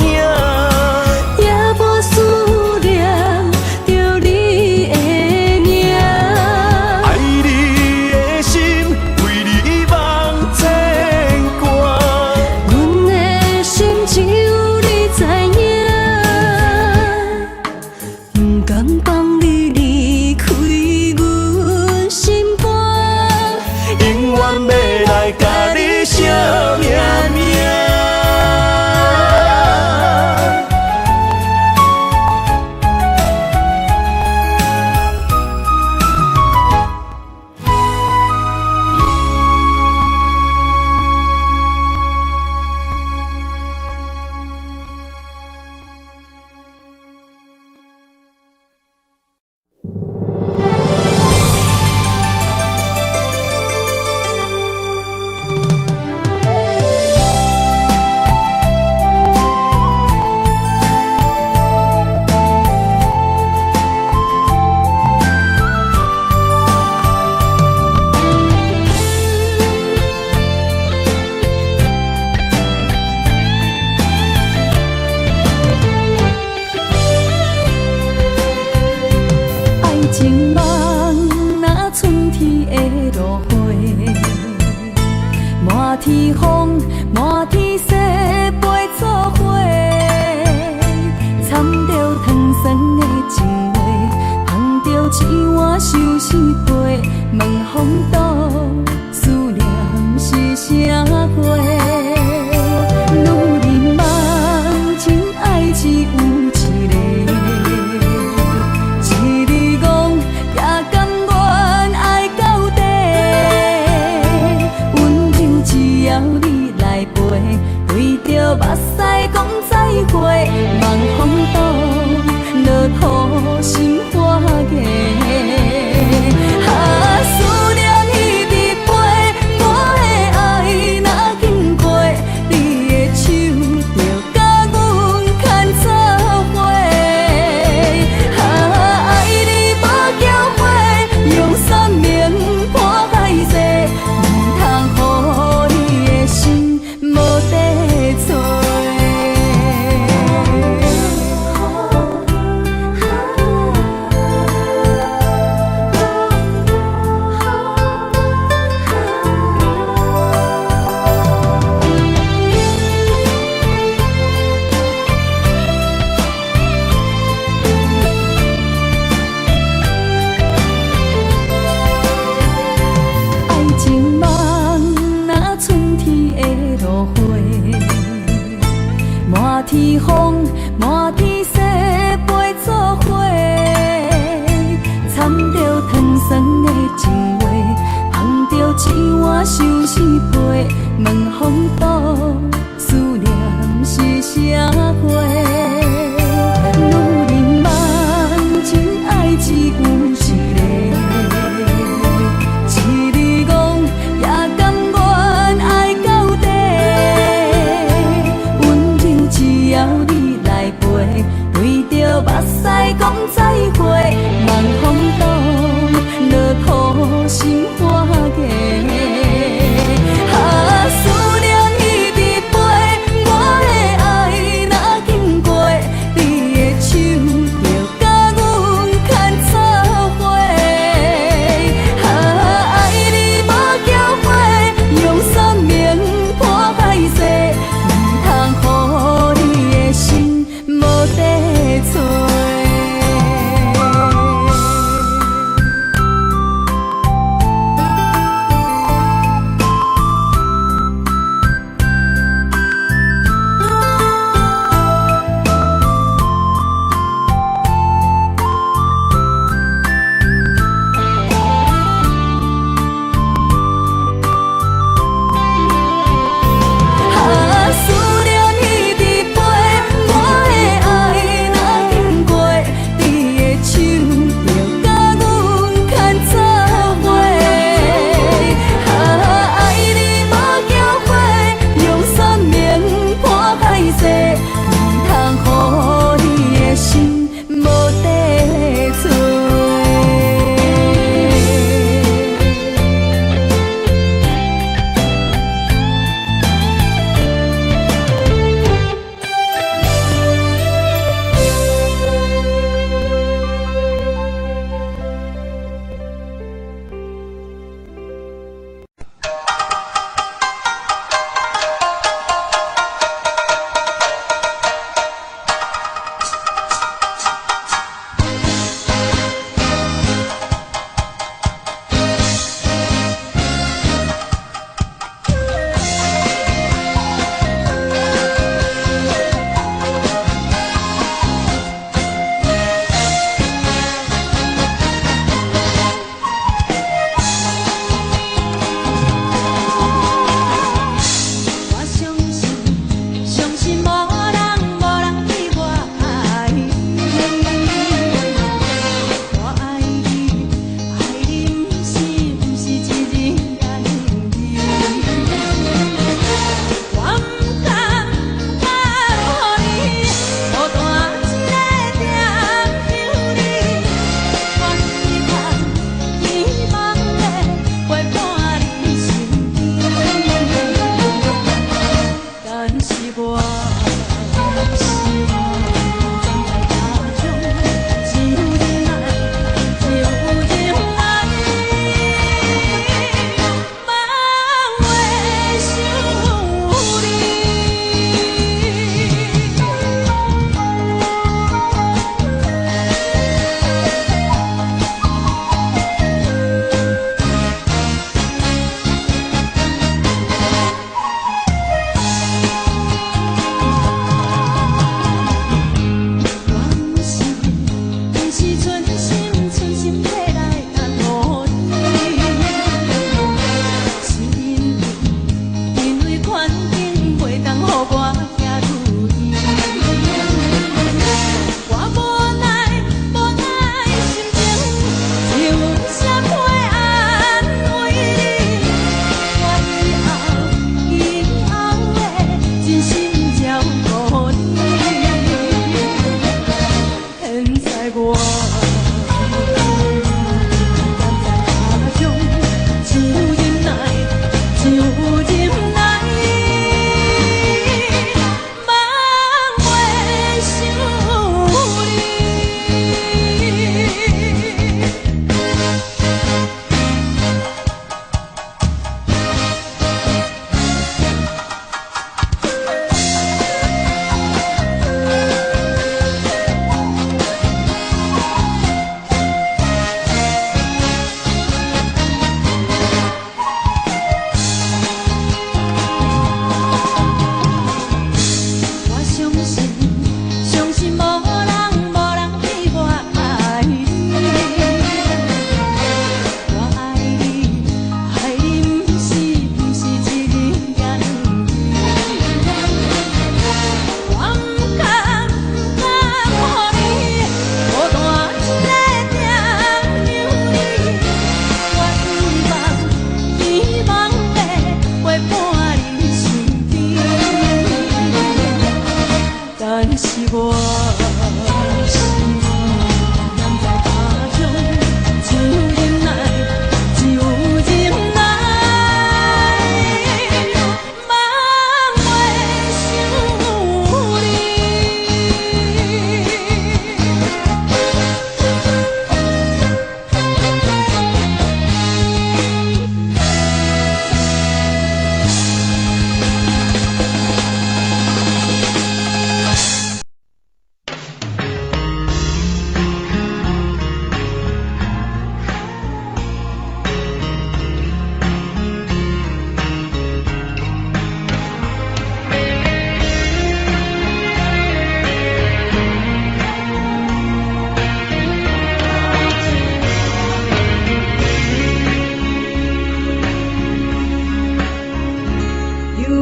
影，夜半思念着你的名。爱你的心为你梦牵挂，阮的心只有你知影，不甘放你离开阮心肝，永远要来甲你惜命命。爱情梦若春天的落花，满天风，满天雪，陪作伙，掺着糖酸的情话，捧着一碗相思杯，问风度思念是啥货？女人梦情爱只有一个。一字讲也甘愿爱到底，温柔只要你来陪，对着目屎讲再会，望风度落土心花芽。思念一直陪，我的爱若经过，你的手就甲阮牵做伙。爱你无骄傲，用生命破海誓，唔通予你的心无地找。爱情梦若春天的落花，满天风，满天雪，陪作伙，掺着糖酸的情话，捧着一碗相思杯，问风度思念是啥货？女人梦情爱只有一个。一字讲也甘愿爱到底，温柔只要你来陪，对着目屎讲再会，望风度落土心花芽。思念一直陪，我的爱若经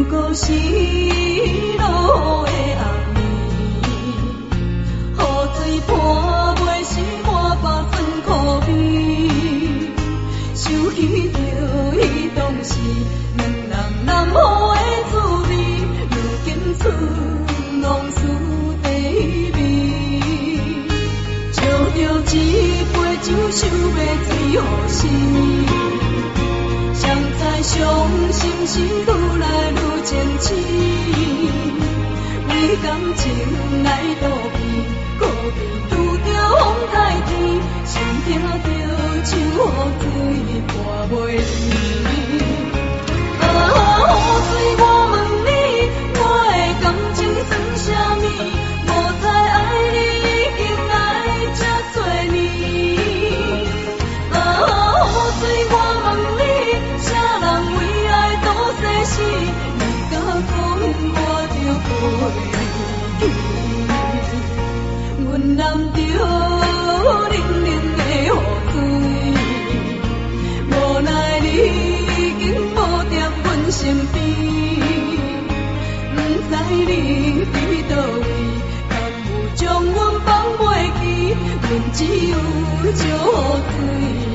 果是落的红暝，雨水泼袂湿满巴酸苦味，想起着迄当时两人难好的滋味，如今春往事地味，借着一杯酒想要醉予死。谁知伤心是愈来愈清醒，为感情来倒避，可悲拄着风台天，心听着秋雨水破袂离。啊，雨水我问你，我的感情算啥物？无猜爱你已经爱这多年。啊，雨水我问你，啥人为爱赌生死？你甲讲我着飞去，阮揽着冷冷的雨水，无奈你已经无在阮身边，不知你伫倒位，敢有将阮放袂记？阮只有借雨水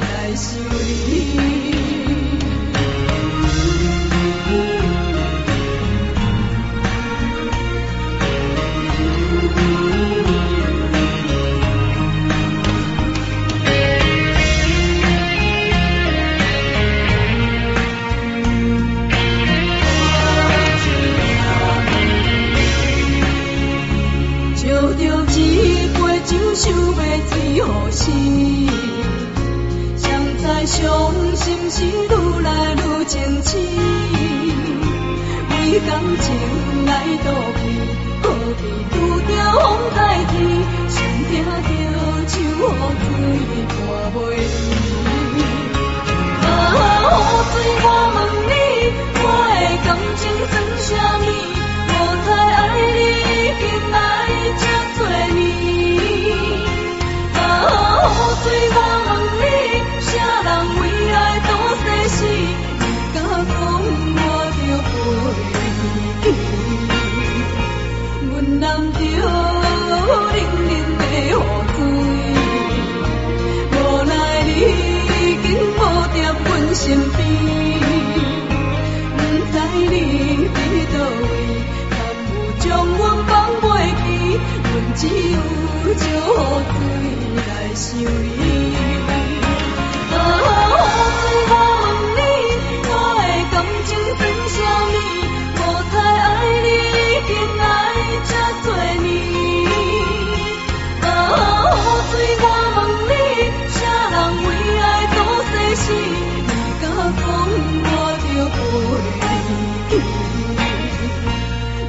来想你。想要醉予死，谁知伤心是愈来愈清醒，为感情来倒避，可悲拄着风台天，心听着秋雨水破袂离。啊，雨水我问你，我的感情算啥物？无猜爱你已经爱这多年。雨水我问你，啥人为爱赌生死？你甲讲我着飞去，阮揽着冷冷的雨水，无奈你已经无在阮身边，不知你伫倒位，敢有将阮放袂记？阮只有借雨水来想你。啊，雨水我问你，我的感情算啥物？无猜爱你已经爱这多年。啊，雨水我问你，啥人为爱赌生死？你甲讲我着飞去，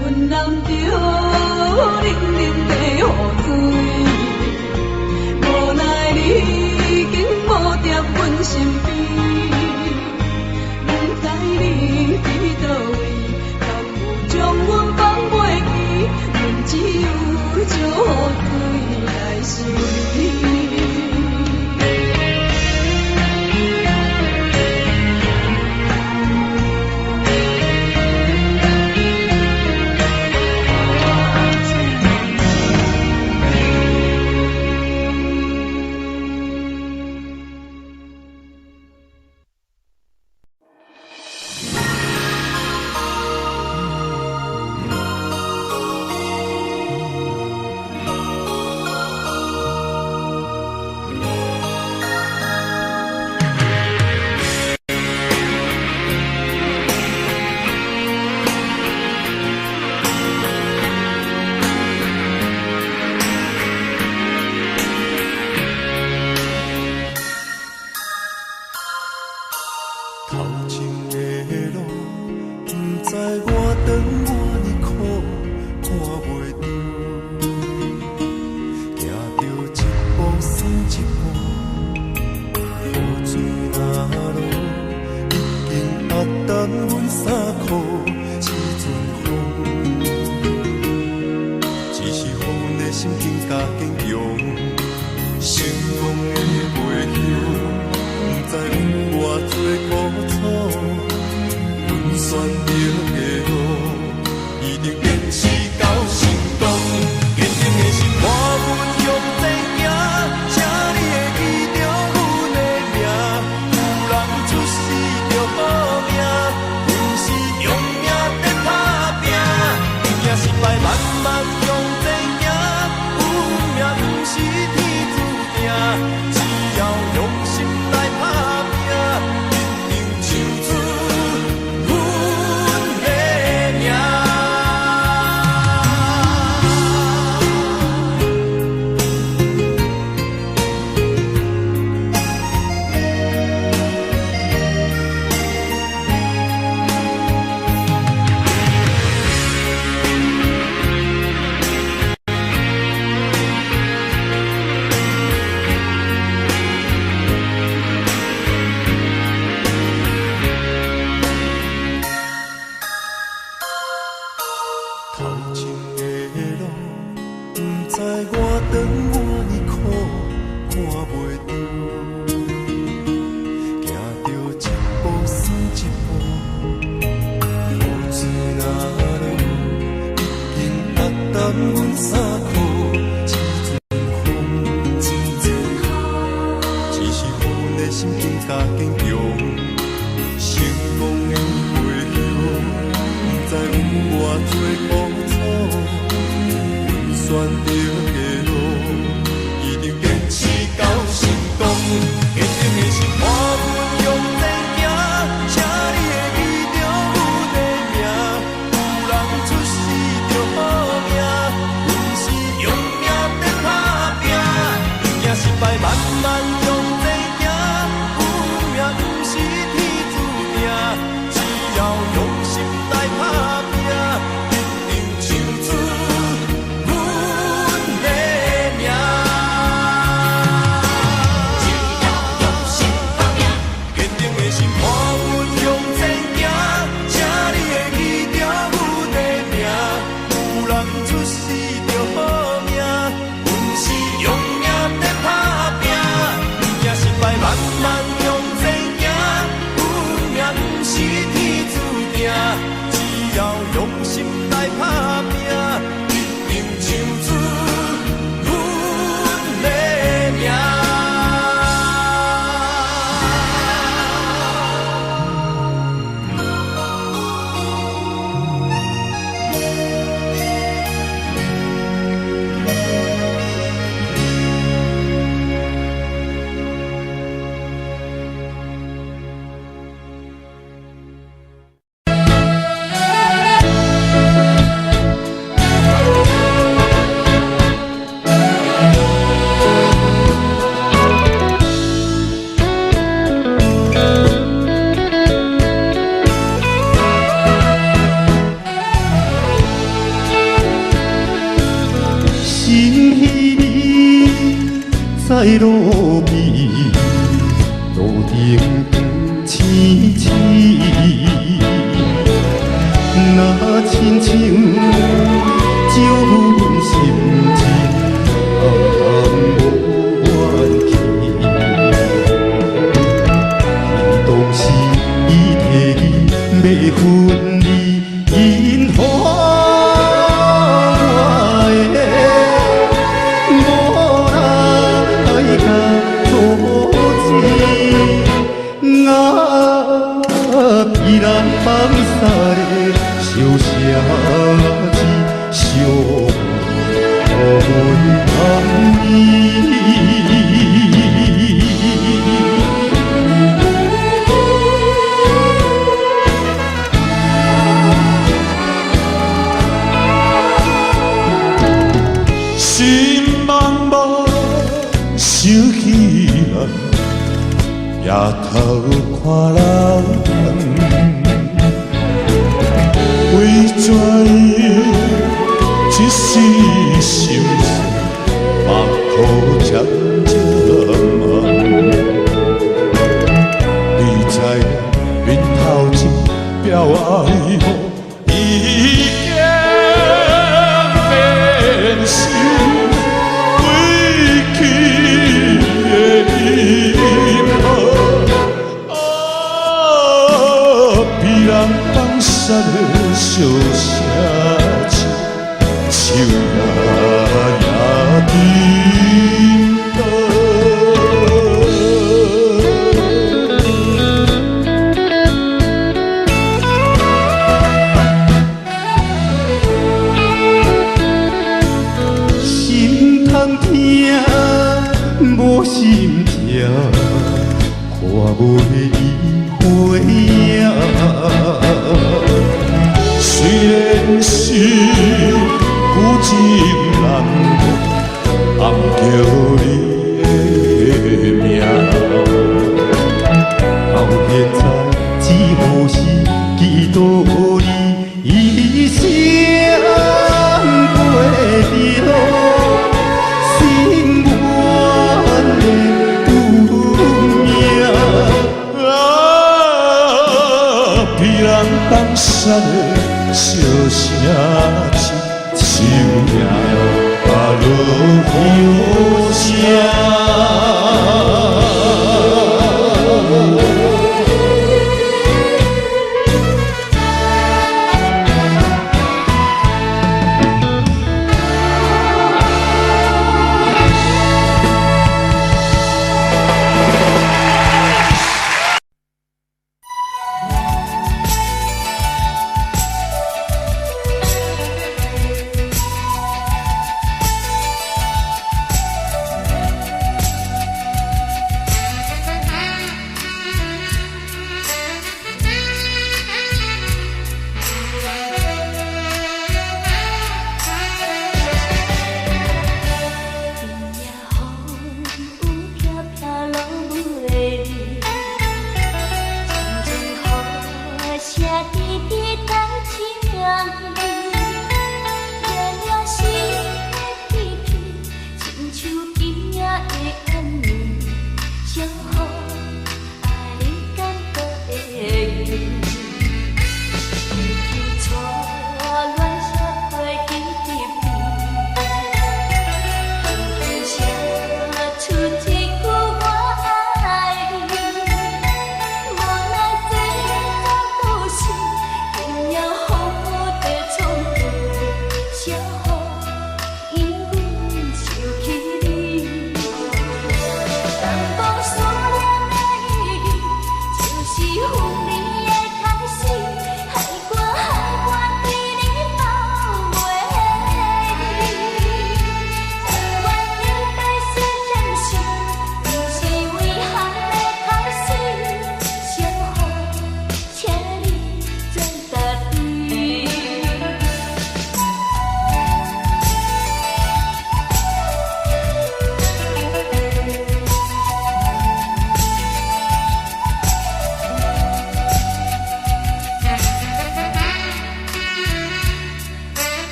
阮揽着冷冷的雨水。无奈你已经无在阮身边，不知你伫倒位，敢有将阮放袂记？阮只有借雨水来想你。酸甜的雨。阮衫裤一阵风，只是阮的心更加坚强。成功的回响，不知有偌多苦楚。阮选择的路，一定坚持到成功。坚定的心伴阮向前行，请你会记着阮的名。有人出世就好命，阮是用命在打拼。赢失败慢慢向前行，有命不是天注定。只要用心来打拼，一定唱出阮的名。只要用心打拼，坚定的心伴阮向前行，请你会记着阮的名。有人出世就好命，阮是用命在打拼。赢失败慢慢向前行，有命不是天注定。只要用心来打拼，一定唱出阮的名。心意在路边，路顶青青，那亲情照阮心情，无怨气。当时伊替要分离，因何？依然放下的小城市，小门旁边。心茫茫，想起人，夜头看人。为怎样一时心碎，目眶渐渐红。你知影面头一表爱慕，已经变心，归去的阴谋。别人放下的小城市，树也沉心通听，无心痛，看袂伊回影。虽然是孤寂难过，暗叫你的名。到现在只好是记住你一生过着心愿的运命。别人放下的小城市，树也落雨声。滴滴在情意，热热心的脾气，亲像今夜的暗暝，小雨爱你感觉会记。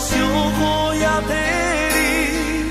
小雨也替你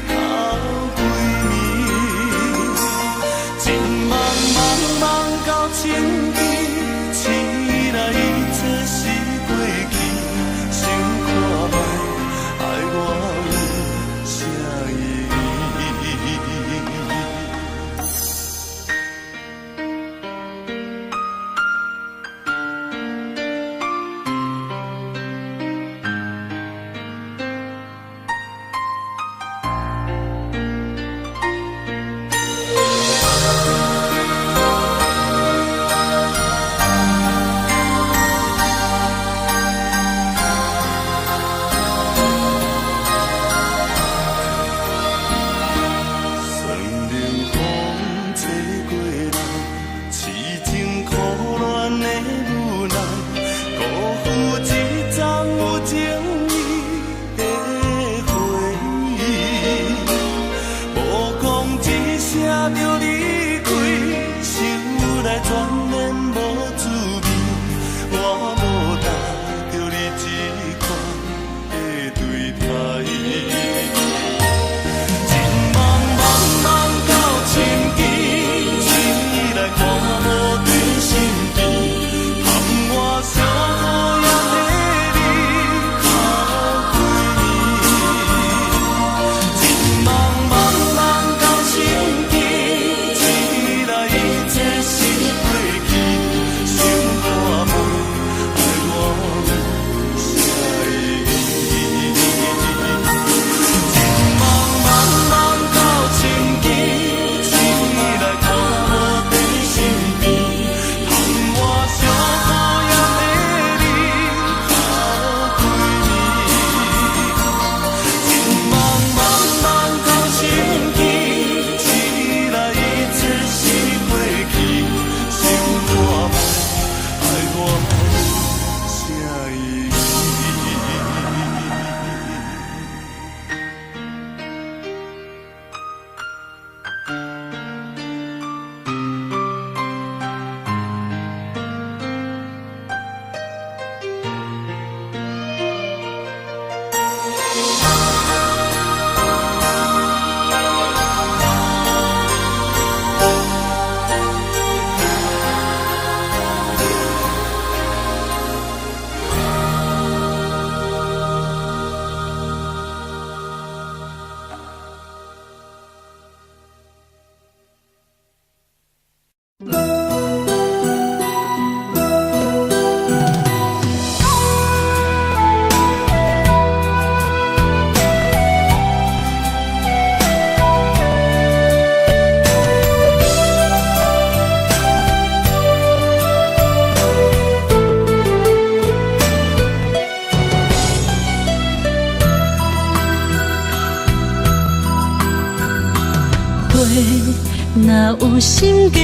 若有心计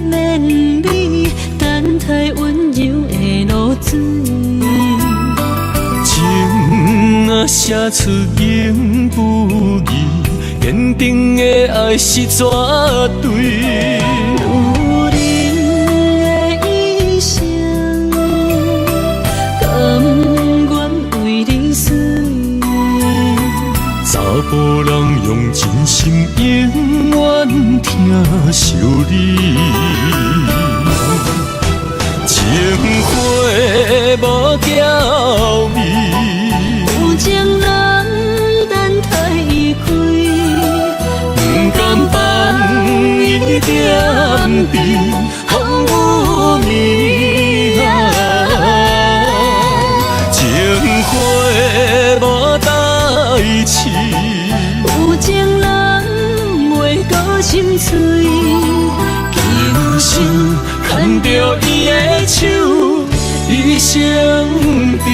免你，等待温柔的露水。情若写出言不语，坚定的爱是绝对。有人的一生，甘愿为你死。查甫人用真心永远疼惜你，情花无娇美，有情人等待伊开，不甘放伊点滴，含有暝情花无代志。有情人袂过心碎，今生牵着伊的手，一生甜。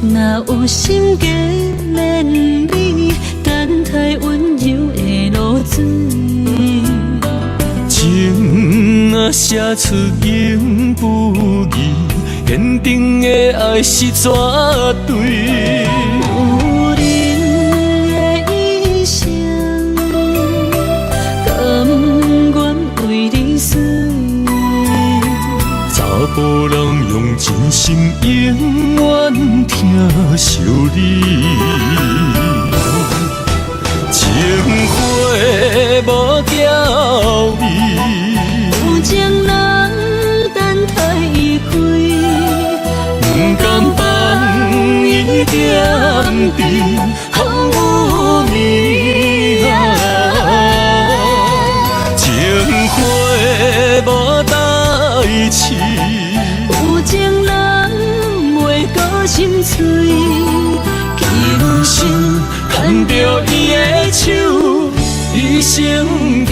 若有心计免你，等待温柔的露水。情若写出言不语，坚定的爱是绝对。有人的一生，甘愿为你死。查甫人用真心永远疼惜你，情花无娇美，有情人等待伊开，不甘放伊点滴，含有暝情花无代志。有情人袂过心碎，今生牵着伊的手，一生甜。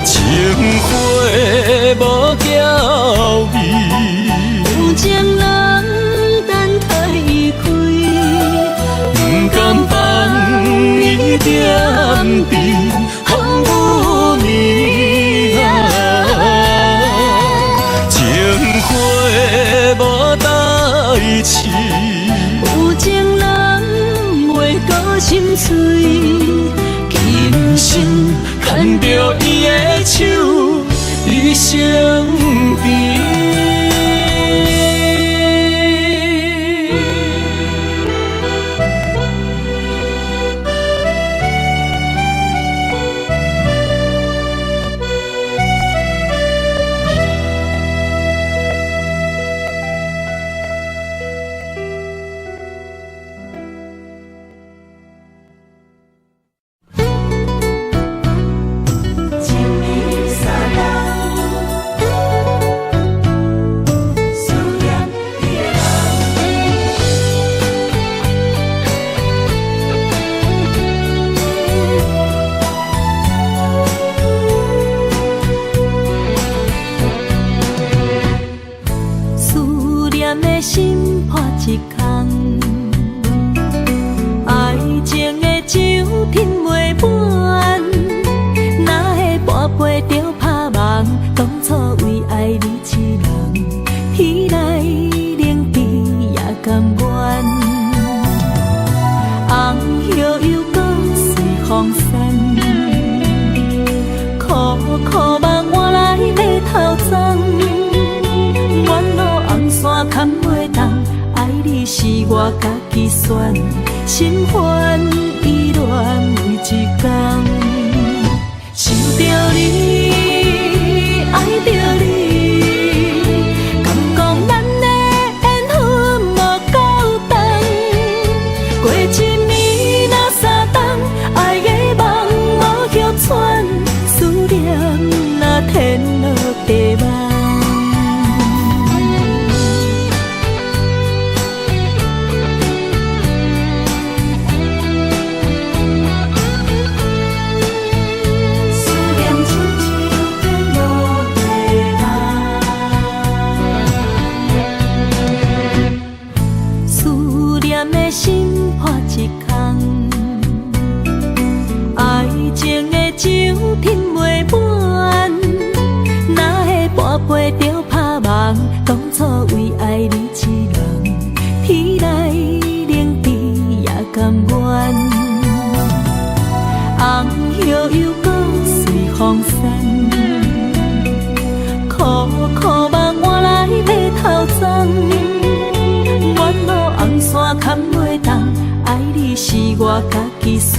情花无娇美，有情人等待伊开，不甘放伊点滴，含有暝情花无代志。有情人袂过心碎，今生牵着伊的手，一生甜。我家己选，心烦意乱每一天，想着你，爱着你，敢讲咱的缘分无够长，过一年若三冬，爱的梦无歇喘，思念若天落地梦。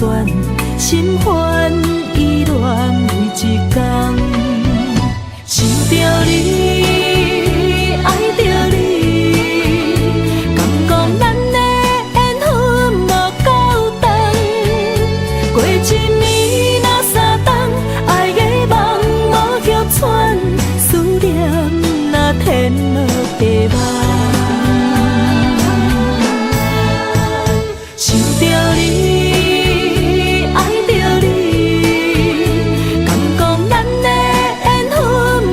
选，心烦意乱为一天，想着你，爱着你，敢讲咱的缘分无够重，过一年若三冬，爱的梦无急喘，思念若天落地网。想着你，爱着你，敢讲咱的缘分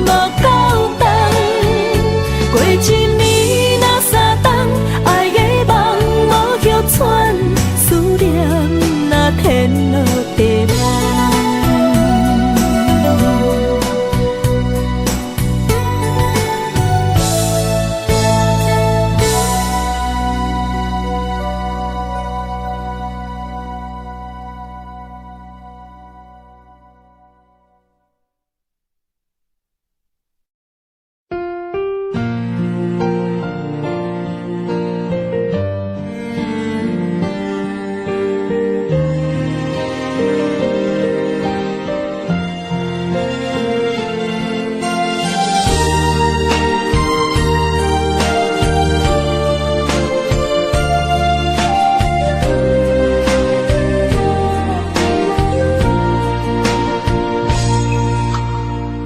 无够重，过一年若三冬，爱的梦无急喘，思念若天落地网。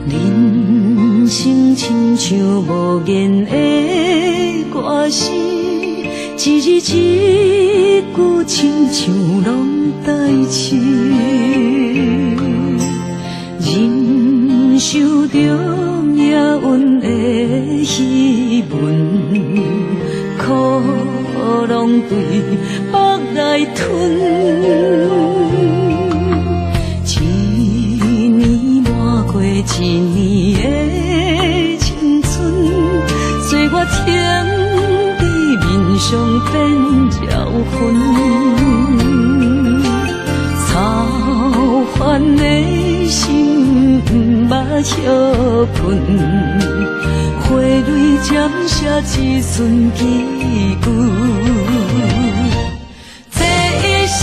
人生亲像无言的歌词，一字一句亲像拢代志。忍受着命运的戏文，苦拢对腹来吞。一年的青春，随我天地面上变鸟魂，操烦的心不歇困，花蕊渐写一寸记句，这一生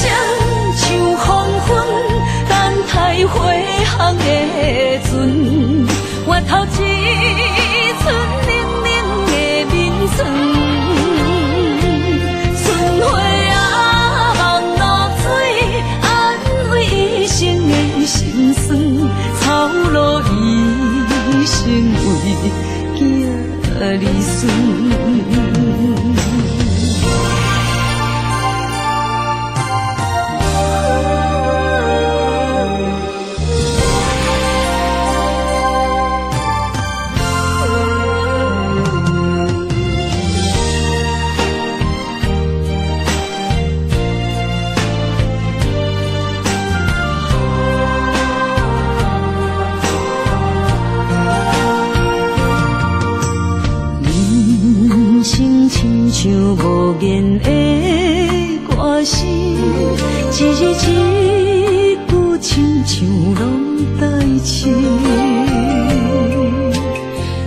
像黄昏，等待花香的阵，我头一寸冷冷的面霜，春花啊望露水，安慰一生的心酸，草路一生为囝儿孙。亲像无言的歌词，一字一句亲像拢代志。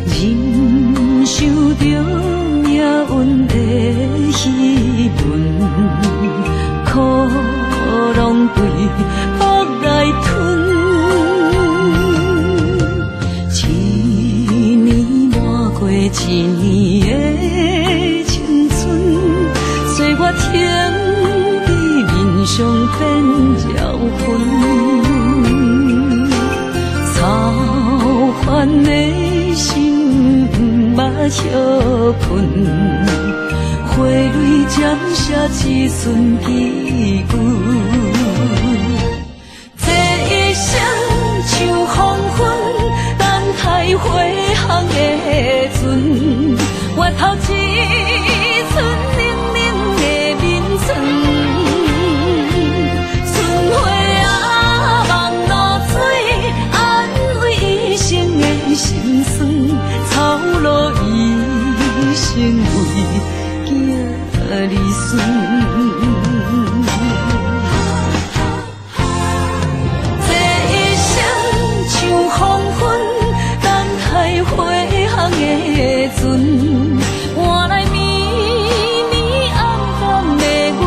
忍受着命运的戏文，苦拢对腹来吞。一年满过一年的青春，随我天地面上变鸟魂，操烦的心不歇困，花蕊渐写一寸记句，这一生像黄昏，等待花香的阵，我头一寸冷冷的面霜，春花啊望露水，安慰一生的心酸，草路一生为囝儿孙。换来绵绵暗淡的月光，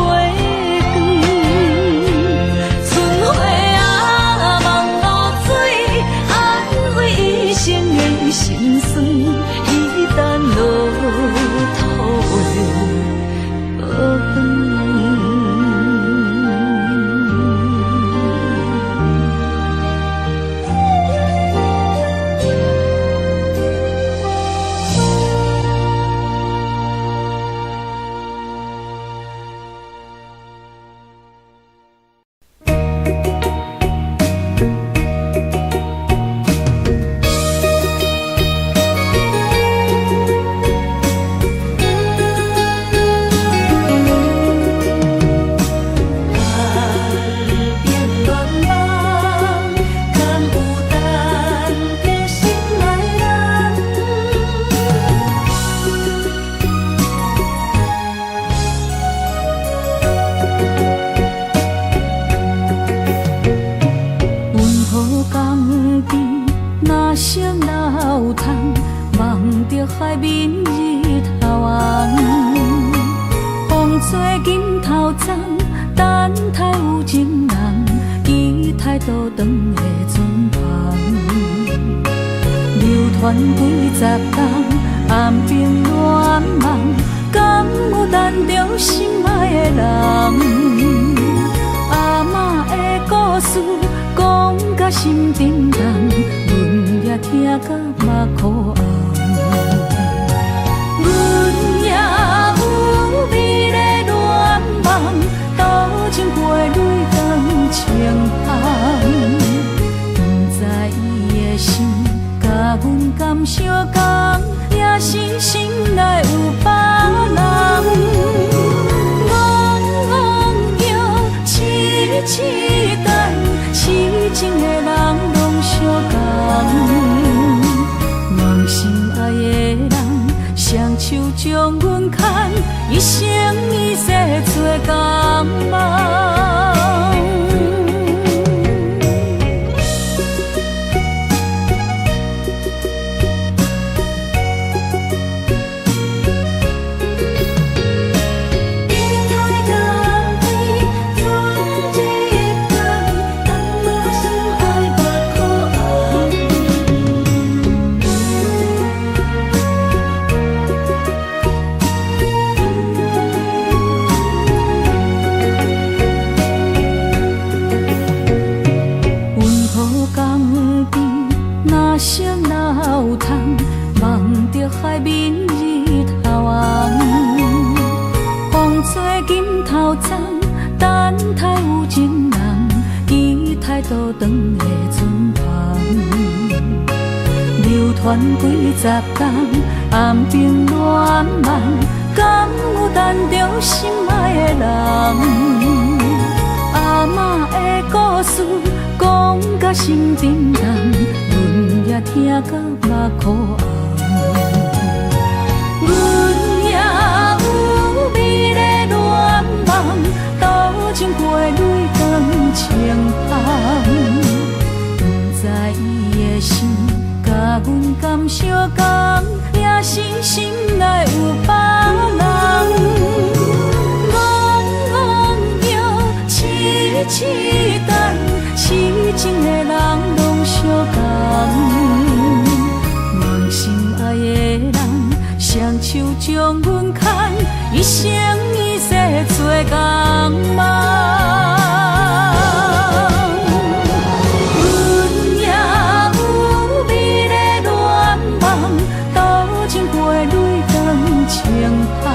面日头红，风吹金头鬃，等待有情人，期待倒转的船旁，流传几十冬，暗兵乱梦，敢有等着心爱的人？阿嬷的故事讲甲心沉重，阮也听甲目眶红。阮也有美丽恋梦，斗阵陪泪光情风。不知伊的心甲阮敢相共，也是心内有别人。痴等，痴情的人拢相共，梦心爱的人，双手将阮牵，一生一世做共梦。海面日头红，风吹金头鬃，等待有情人，期待倒转的船旁，流传几十冬，暗兵乱梦，敢有等着心爱的人？阿嬷的故事讲甲心沉重，阮也听甲目眶红。阮也有美丽恋梦，斗阵陪泪光情风。不知伊的心甲阮敢相共，也是心内有别人。戆摇痴等，痴情的人拢相共，梦心爱的人。双手将阮牵，一生一世做共梦。阮也有美丽恋梦，斗阵陪泪光情风。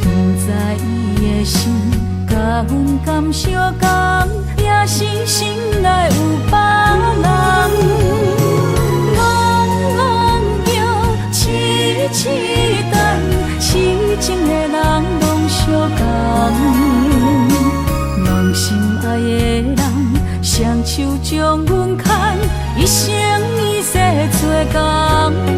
不知伊的心甲阮敢相共，也是心内有别人。痴等，痴情的人拢相共，梦心爱的人，双手将阮牵，一生一世做共梦。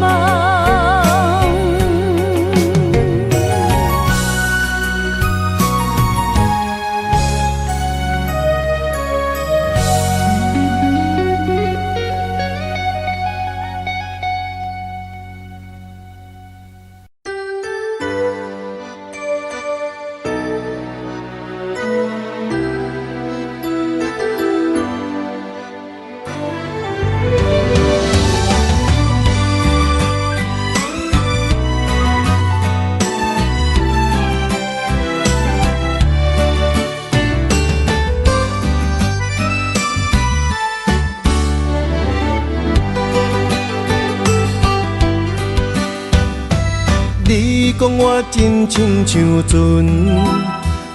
你讲我真像像船，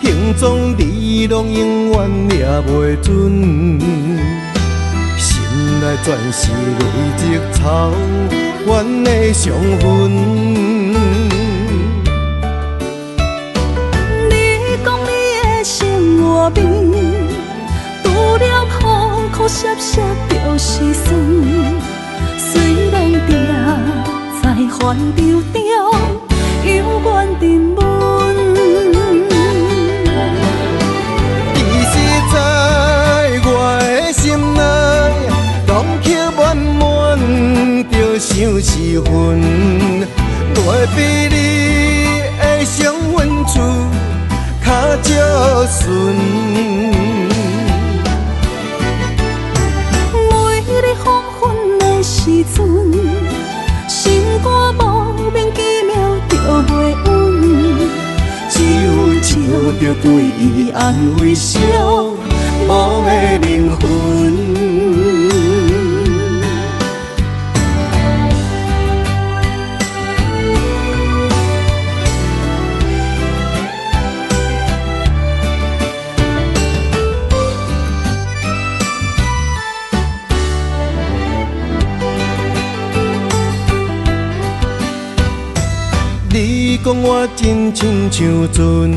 形状你拢永远抓袂准。心内全是累积草原的伤痕。你讲你的生活面，除了苦苦涩涩就是酸，虽然定在烦忧中。犹原沉闷，其实在我的心内，拢刻满满着相思恨。比你的双份厝较少顺。每日黄昏的时阵，心肝无名其妙就袂稳，只有笑着对伊安慰笑，无的灵魂。你讲我真亲像船，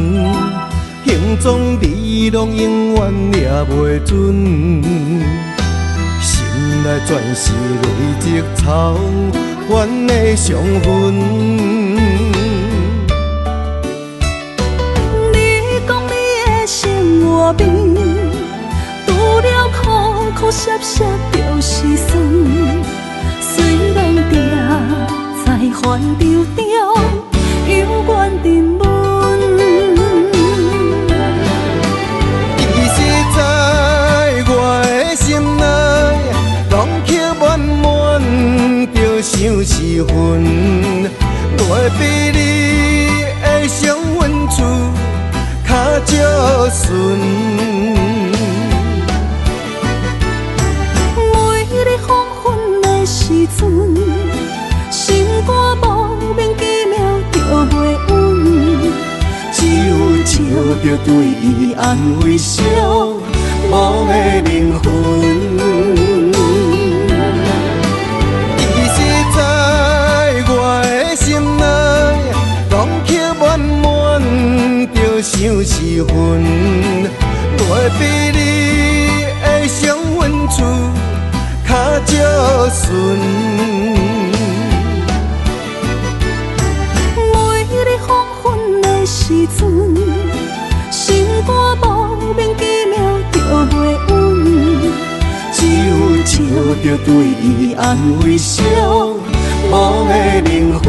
形状你拢永远抓袂准，心内全是累积草原的伤痕。你讲你的生活边，除了苦苦涩涩就是酸，虽然定在烦恼中。有缘沉沦，其实在我的心内，拢刻满满着相思恨。我比你的双份厝较少顺。每日黄昏的时阵，心肝无名其妙就袂稳，只有笑着对伊安慰笑，无的灵魂。其实在我的心内，拢刻满满着相思恨。我比你的双份厝较少顺。时阵，心肝无名其妙就袂稳，只有笑着对伊安慰笑，无的灵魂。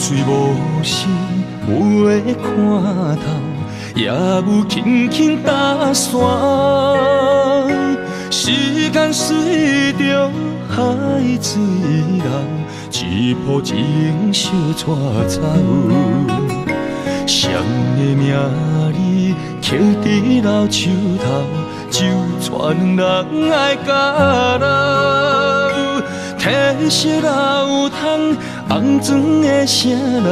水无心袂看透，也有轻轻打散。时间随着海水流，一步情相带走。谁的名字刻在老树头，就全人爱甲老。褪色老窗，红砖的城楼，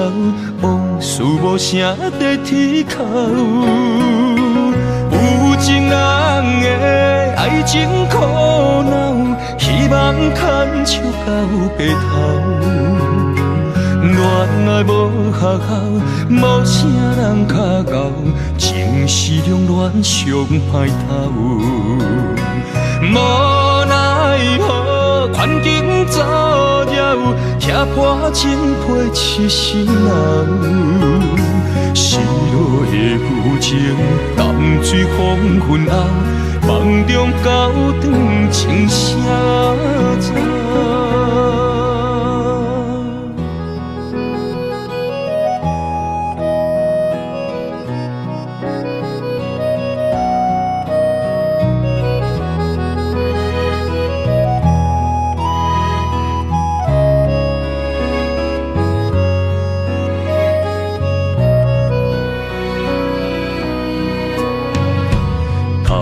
往事无声在天口。有情人的爱情苦恼，希望牵手到白头。恋爱无学校，无啥人较敖，情是两恋上歹头。无奈何，环境造谣，踢破情批痴心闹。失落的旧情，淡水黄昏后，梦中高长情声走。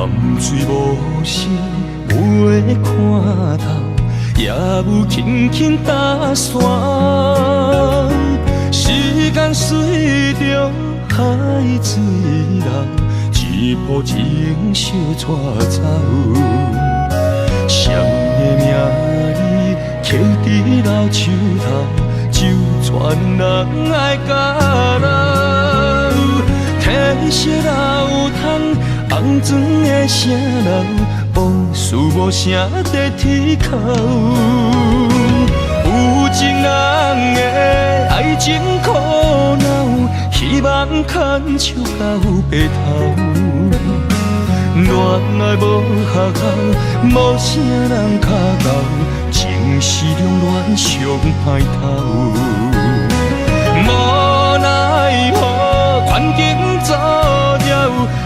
淡水无声，无话看透，也有轻轻打散。时间随着海水流，一步情相带走。谁的名字刻伫老树头，就全人爱甲老。褪色老窗，红砖的城楼，无事无声在天口。有情人的爱情苦恼，希望牵手到白头。恋爱无学校，无啥人脚到，情是两恋上歹透。无奈何，环境造谣，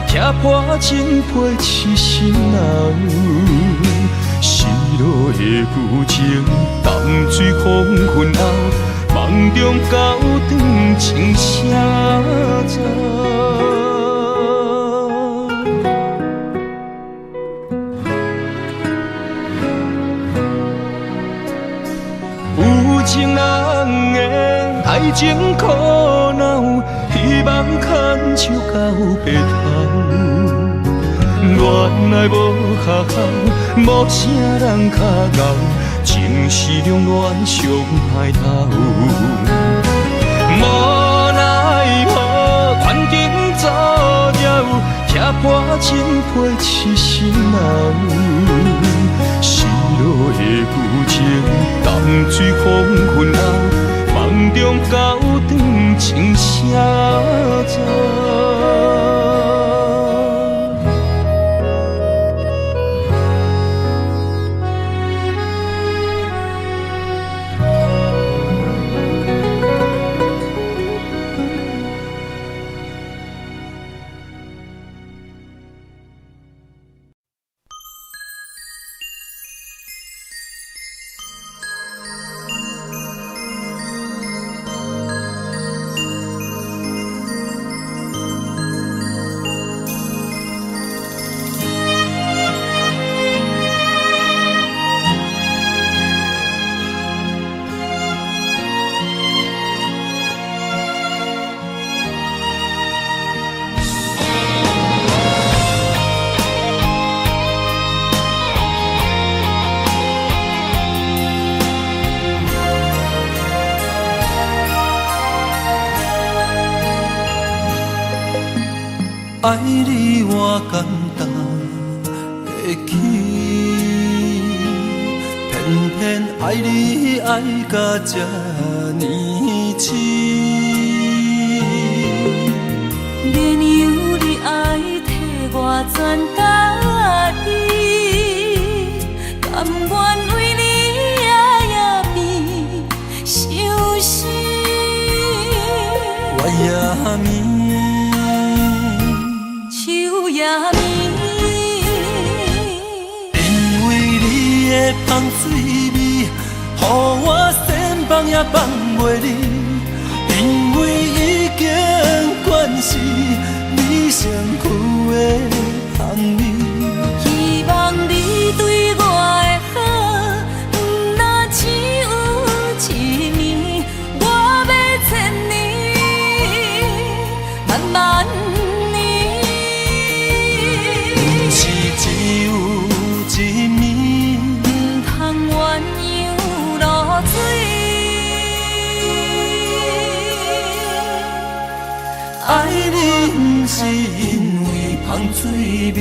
踢破真配痴心人。失落的旧情，淡水黄昏后，梦中高长情谁走？有情人的爱情苦恼，希望牵手到白头。恋爱无学校，无啥人脚到，情是两恋上歹透。无奈何，环境造谣，踢破真配痴心人。失落的旧情，淡水黄昏后，梦中高长情谁走？爱你我简单会起，偏偏爱你爱到这呢深。连由你爱替我全家己，甘愿为你夜夜变伤心。我也眠。因为你的香水味，予我先放也放袂离。因为已经惯是你身躯的香味，希望你对我的好，不若只有一年，我要千年，慢慢。爱你不是因为香水味。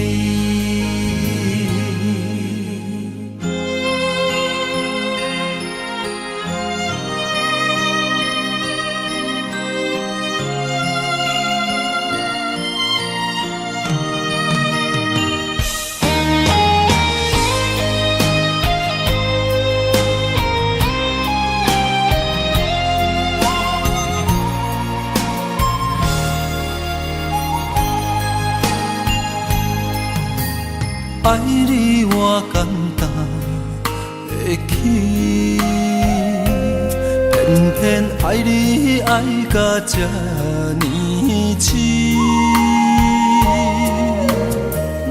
爱你我简单会起，偏偏爱你爱到这呢深。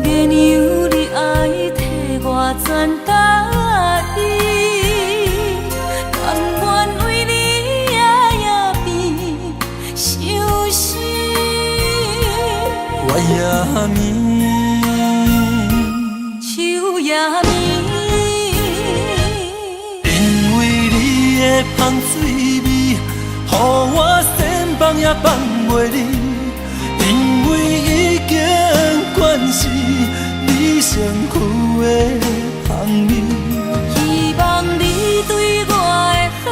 连由放也放袂离，因为已经惯死你身躯的香味。希望你对我的好，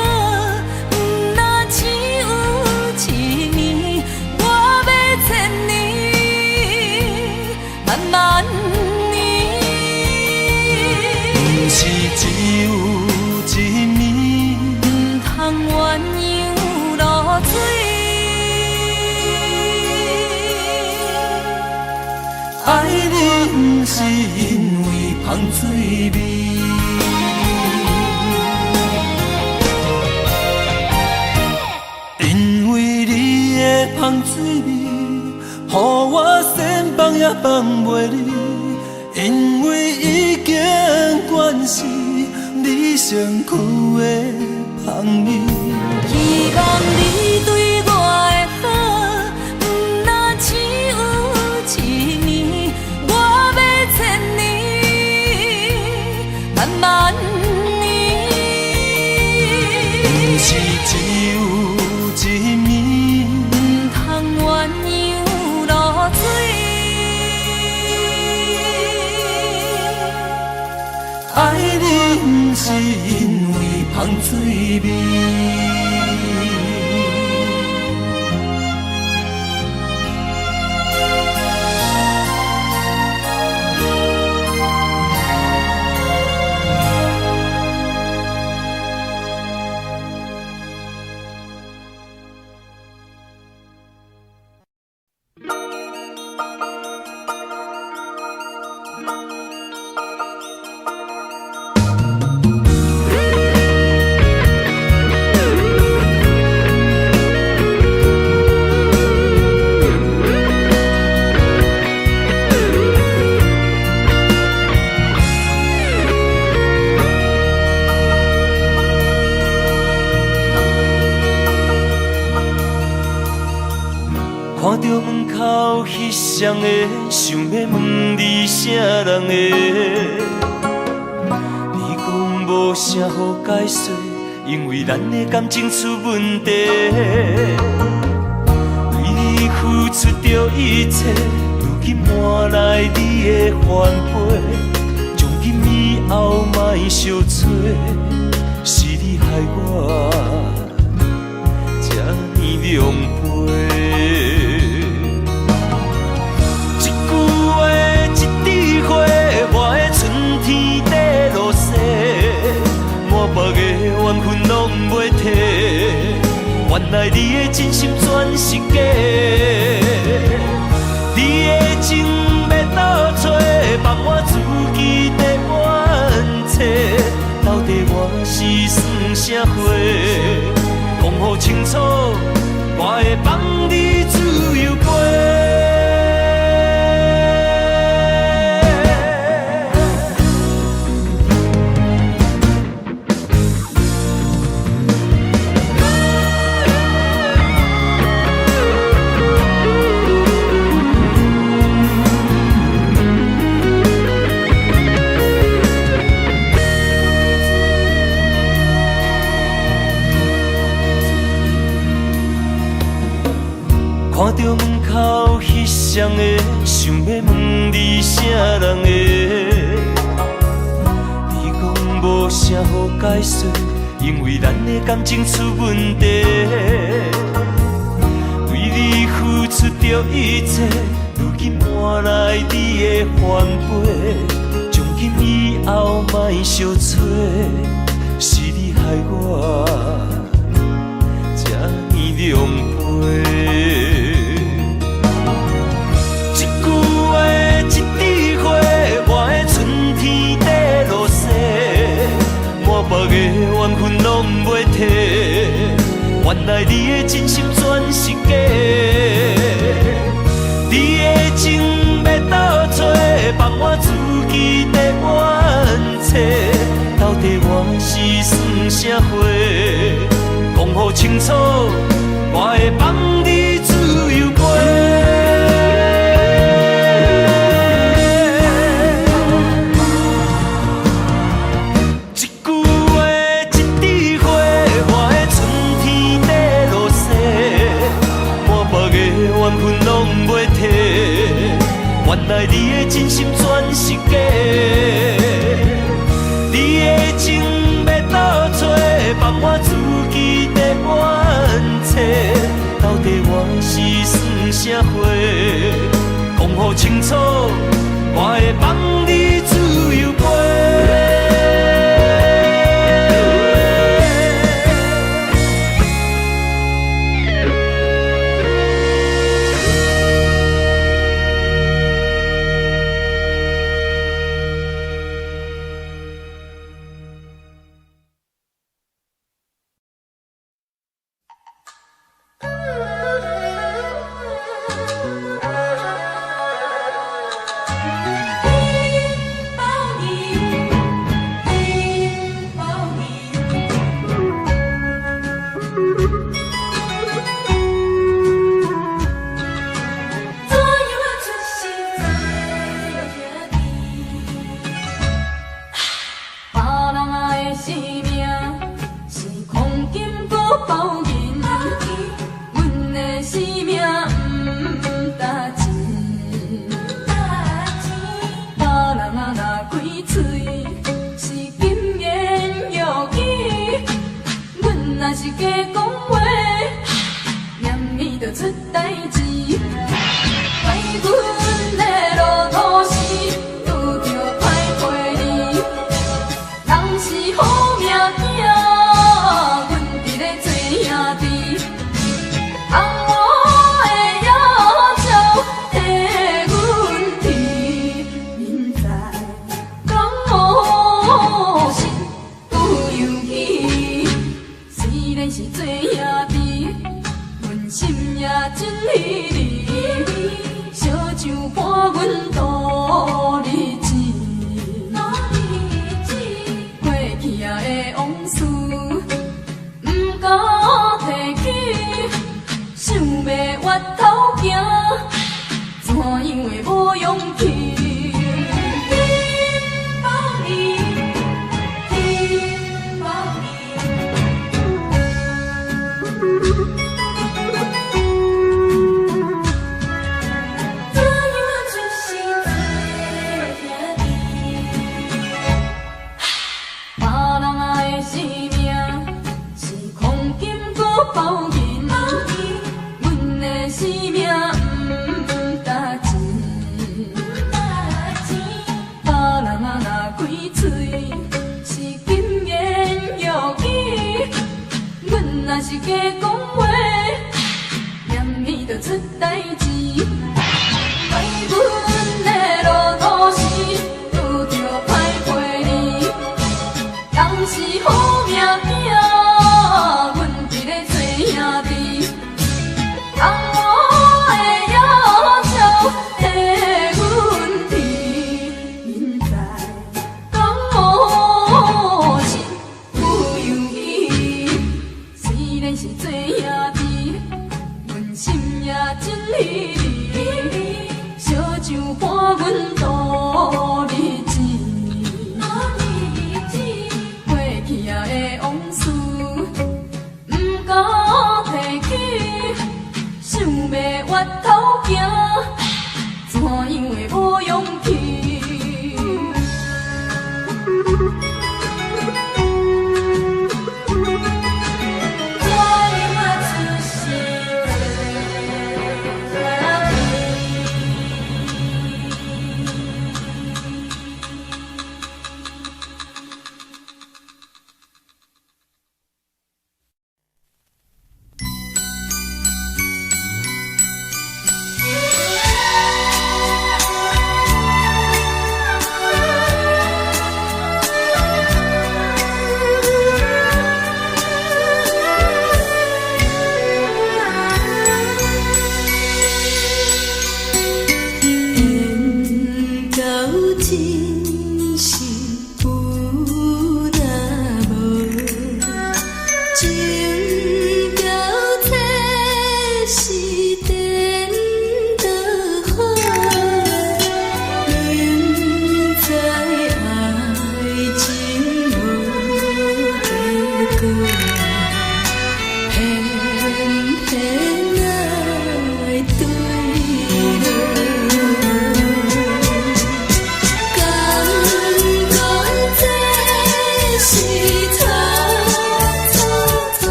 不若只有一年，我要千年，慢慢年。不是只有一年，唔通鸳鸯落水。爱你不是因为芳水味。因为你的芳水味，予我心放也放袂离。因为已经惯死你身躯的香味。希望你对我的好，不若只有一年，我要千年，慢慢年。不是只有一年，唔通鸳鸯落水。爱你不是因为芳水味。看到门口迄双的，想要问你啥人的？你讲无啥好解释，因为咱的感情出问题。为你付出着一切，如今换来你的反悔。从今以后莫相找，是你害我这呢狼狈。缘分拢袂退，原来你的真心全是假。你的情要倒找，放我自己在冤切。到底我是算啥货？讲好清楚，我会放你自由飞。看到门口迄双的，想要问你啥人的？你讲无啥好解释，因为咱的感情出问题。为你付出着一切，如今换来你的反悔。从今以后莫相找，是你害我这呢狼狈。别个缘分拢袂退，原来你的真心全是假。你的情要倒找，放我自己在冤切。到底我是算啥货？讲好清楚，我会放你自由飞。知你的真心全是假。你的情要倒找，放我自己在怨切。到底我是算啥货？讲好清楚，我会放你自由飞。是做兄弟，阮心也真离。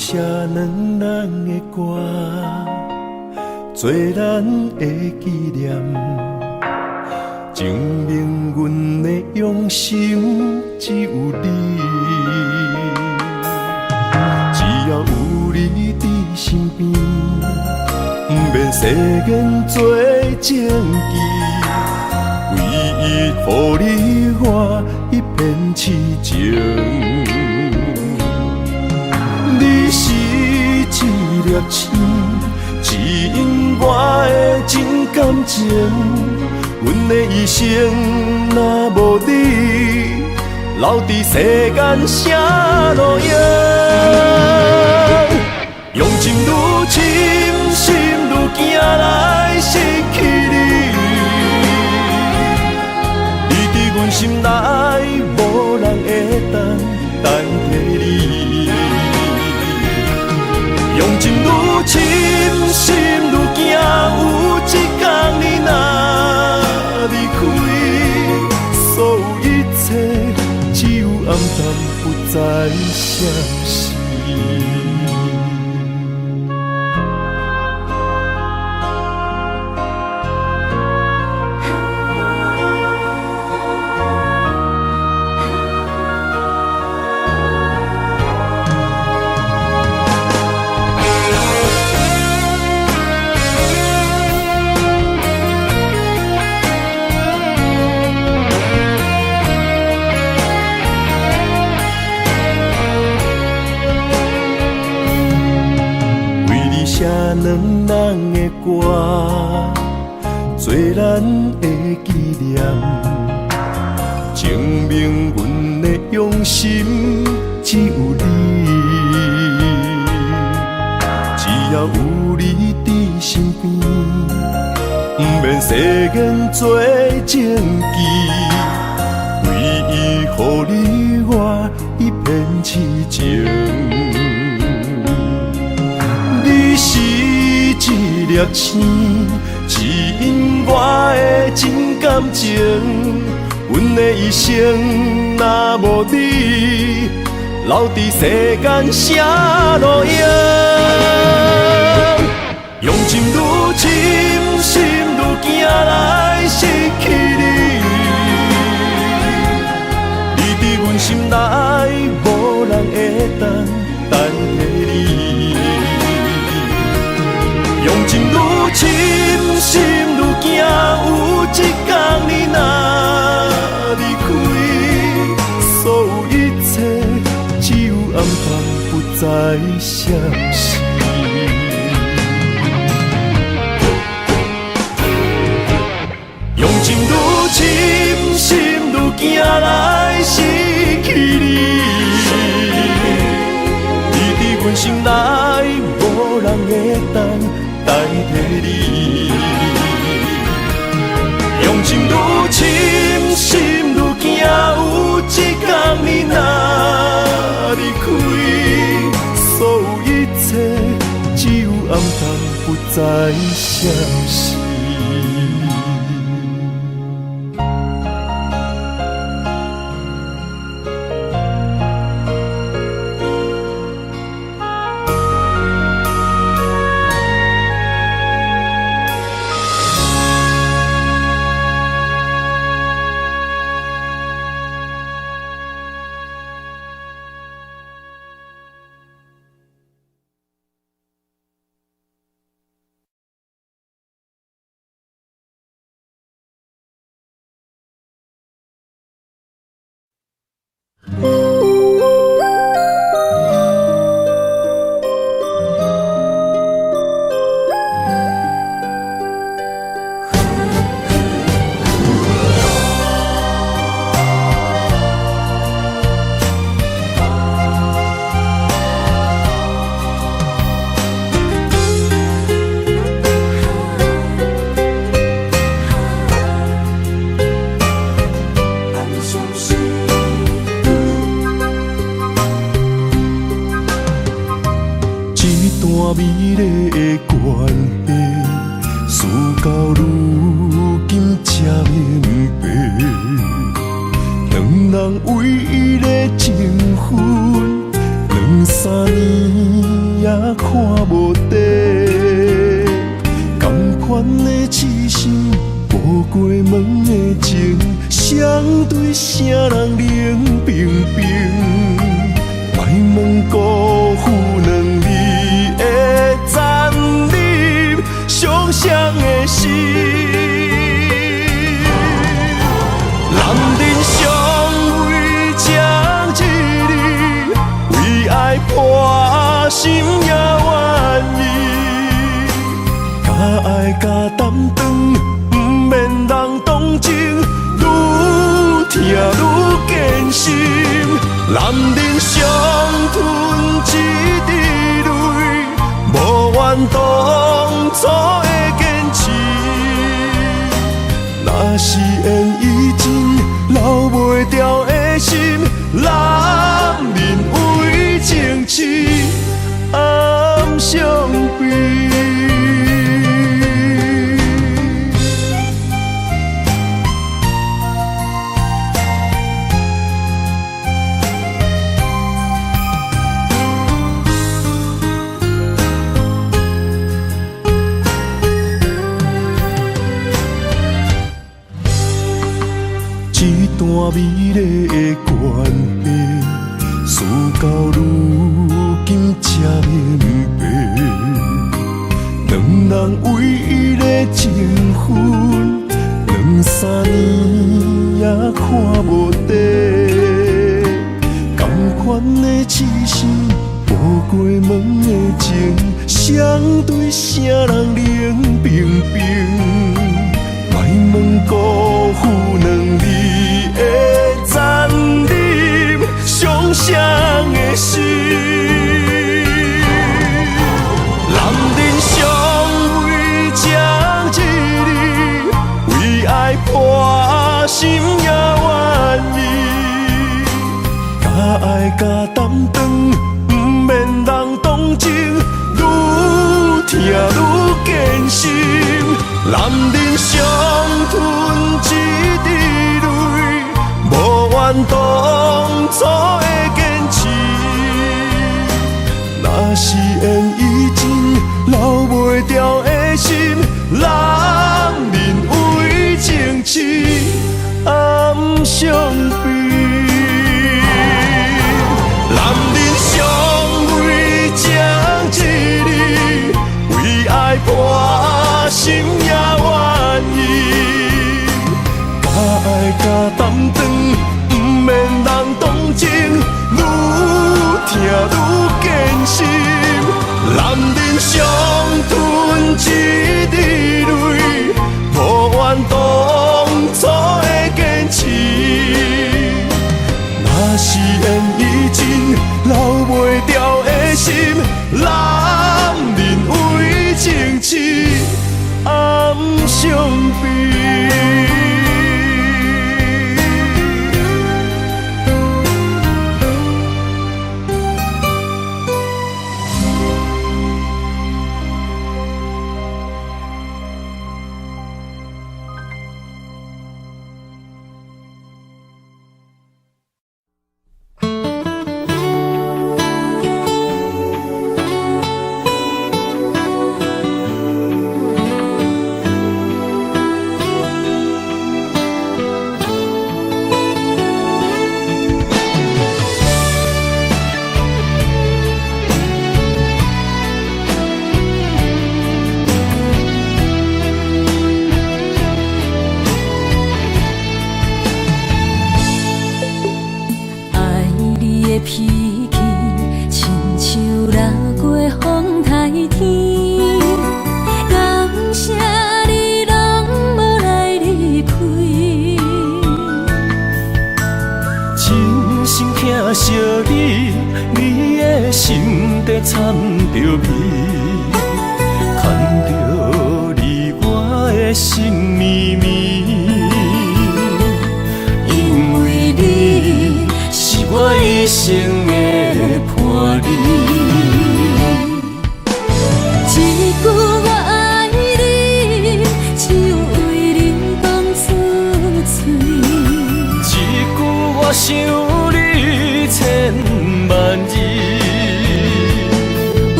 写两人的歌，做咱的纪念，证明阮的用心只有你。只要有你伫身边，不免世间做证据，唯一予你我一片痴情。你是一粒星，指引我的真感情。阮的一生若无你，留伫世间啥路用？用情愈深，心愈惊来失去你。你伫阮心内，无人会代替你。用情愈深，心愈惊，有一天你若离开，所有一切只有暗淡，不再相信。两人的歌，做咱的纪念，证明阮的用心只有你。只要有你伫身边，不免世间做证据，唯一予你我一片痴情。你是一粒星，指引我的真感情。阮的一生若无你，留伫世间啥路用？用情愈深，心愈惊来失去你。你伫阮心内，无人会当代替你。用情愈深，心愈惊，有一天你若离开，所有一切只有暗淡，不再相识。用情愈深，心愈惊来失去你。你伫阮心内，无人会当代替你。用情愈深，心愈惊，有一天你若离开，所有一切只有暗淡，不再相识。美丽的关系，事到如今才明白，两人唯一的情分，2-3年也看无底。同款的痴心，无过门的情，相对啥人冷冰冰？莫问辜负两字。残忍伤伤的心，男人尚未将一日，为爱破心也愿意。甲爱甲担当，不免人同情，愈疼愈艰辛。男人伤吞一滴泪。无怨当初的坚持，若是缘已尽，留袂掉的心，男人为情痴，暗伤悲。美丽的关系，事到如今才明白，两人唯一的情分，2-3年也看无底。同款的痴心，无过门的情，相对啥人冷冰冰？莫问辜负两字。残忍伤伤的心，男人尚未将一日，为爱破心也愿意。甲爱甲担当，不免人同情，愈疼愈艰辛。男人伤吞一滴泪。无怨当初的坚持，若是缘已尽，留袂掉的心，男人为情痴，暗伤悲。情，愈听愈艰辛。男人伤吞一滴泪，抱怨当初的坚持。若是缘已尽，留袂掉的心，男人为情痴暗伤悲。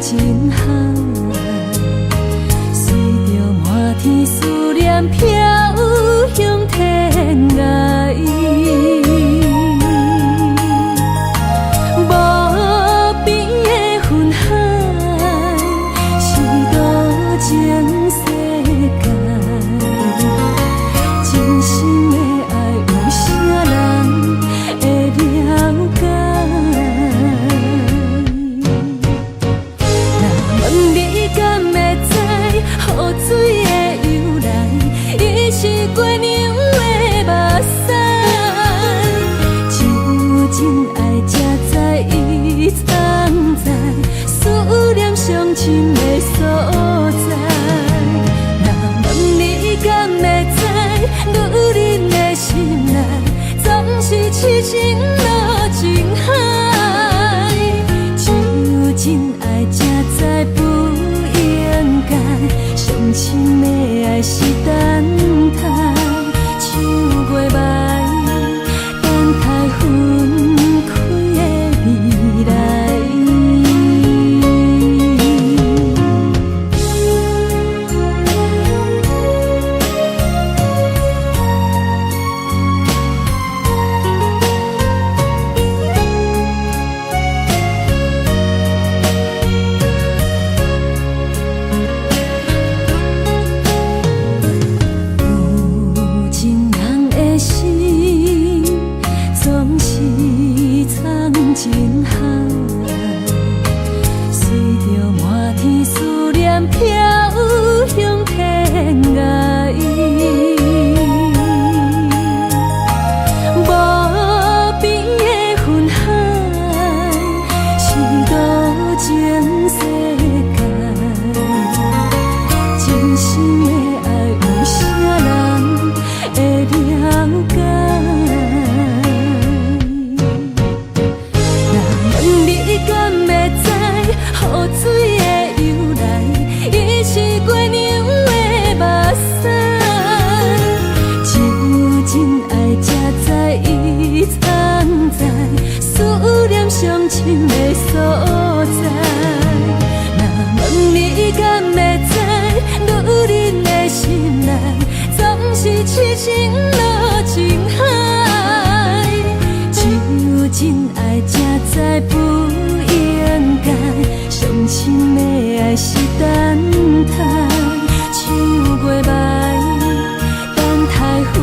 真海，随着满天思念飘向天涯。无边的分海，是多情世界。真心的爱，有啥人会了解？若问你敢会知，雨水的由来，伊是月娘的目屎。只有真爱才知伊藏在思念上深的所在。若问你敢会知，女人的心内总是痴情落情海。只有真爱才知不应该，上深的爱是等待，像月霾等待分开的未来。有情人的心，总是藏真海，随着满天思念飘向天涯。无边的分海，是多情世界。真心的爱，有啥人会了解？若问你敢会知，雨水的由来，伊是月娘的目屎。只有真爱才知伊藏在思念上深的所在。若问你敢会知，女人的心内总是痴情落情海。只有真爱才知不应该，上深的爱是等待，像月霾等待分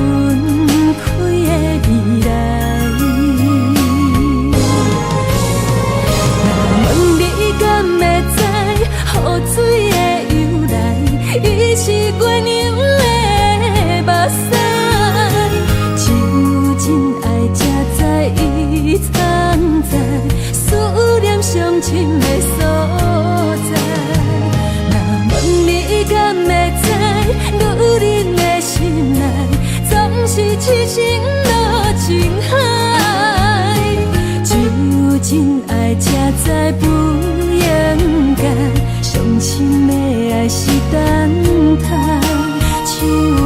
开的未来。若问你敢会知，雨水的由来，伊是月娘的目屎。只有真爱才知伊藏在思念上深的所在。若问你敢会知，女人的心内总是痴情落情海。只有真爱才知不应该，上深的爱是等待，像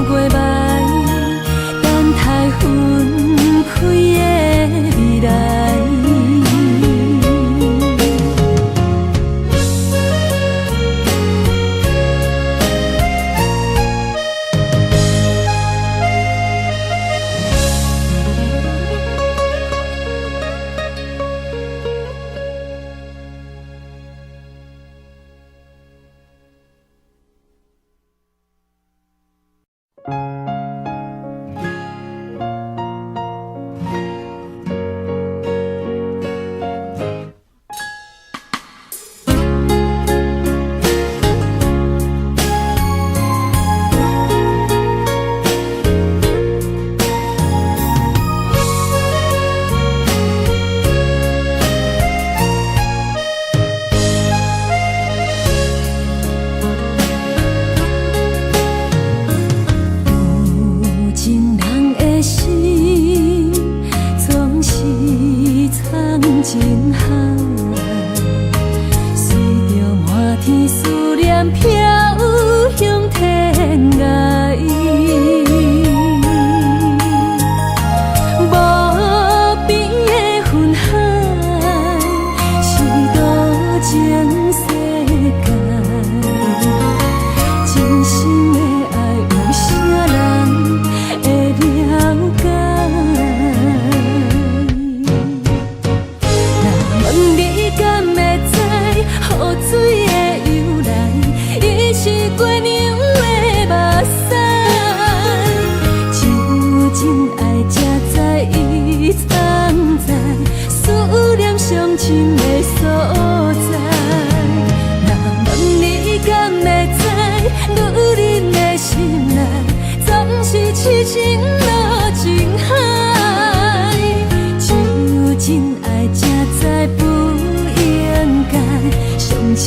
月霾等待分开的未来。情世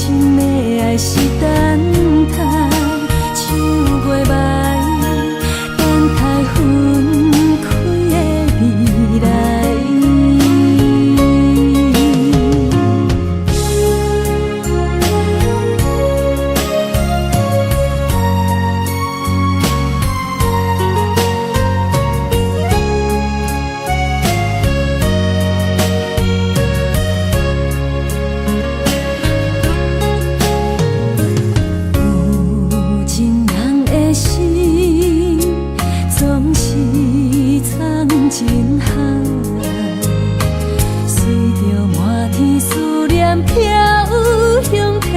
真的爱是等待，像月霾，等待分开的未来。真海，随着满天思念飘向天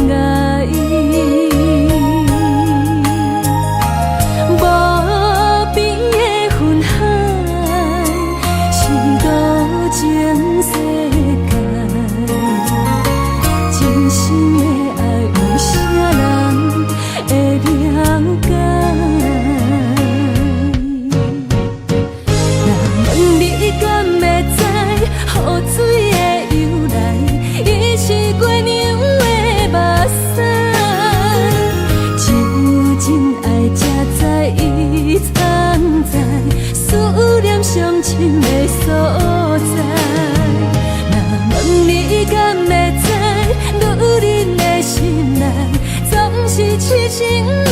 涯。无边的分海，是多情世界。真心的爱，有啥人会了解？雨水的由来，伊是月娘的目屎。只有真爱才知伊藏在思念上深的所在。若问你敢会知，女人的心内总是痴情。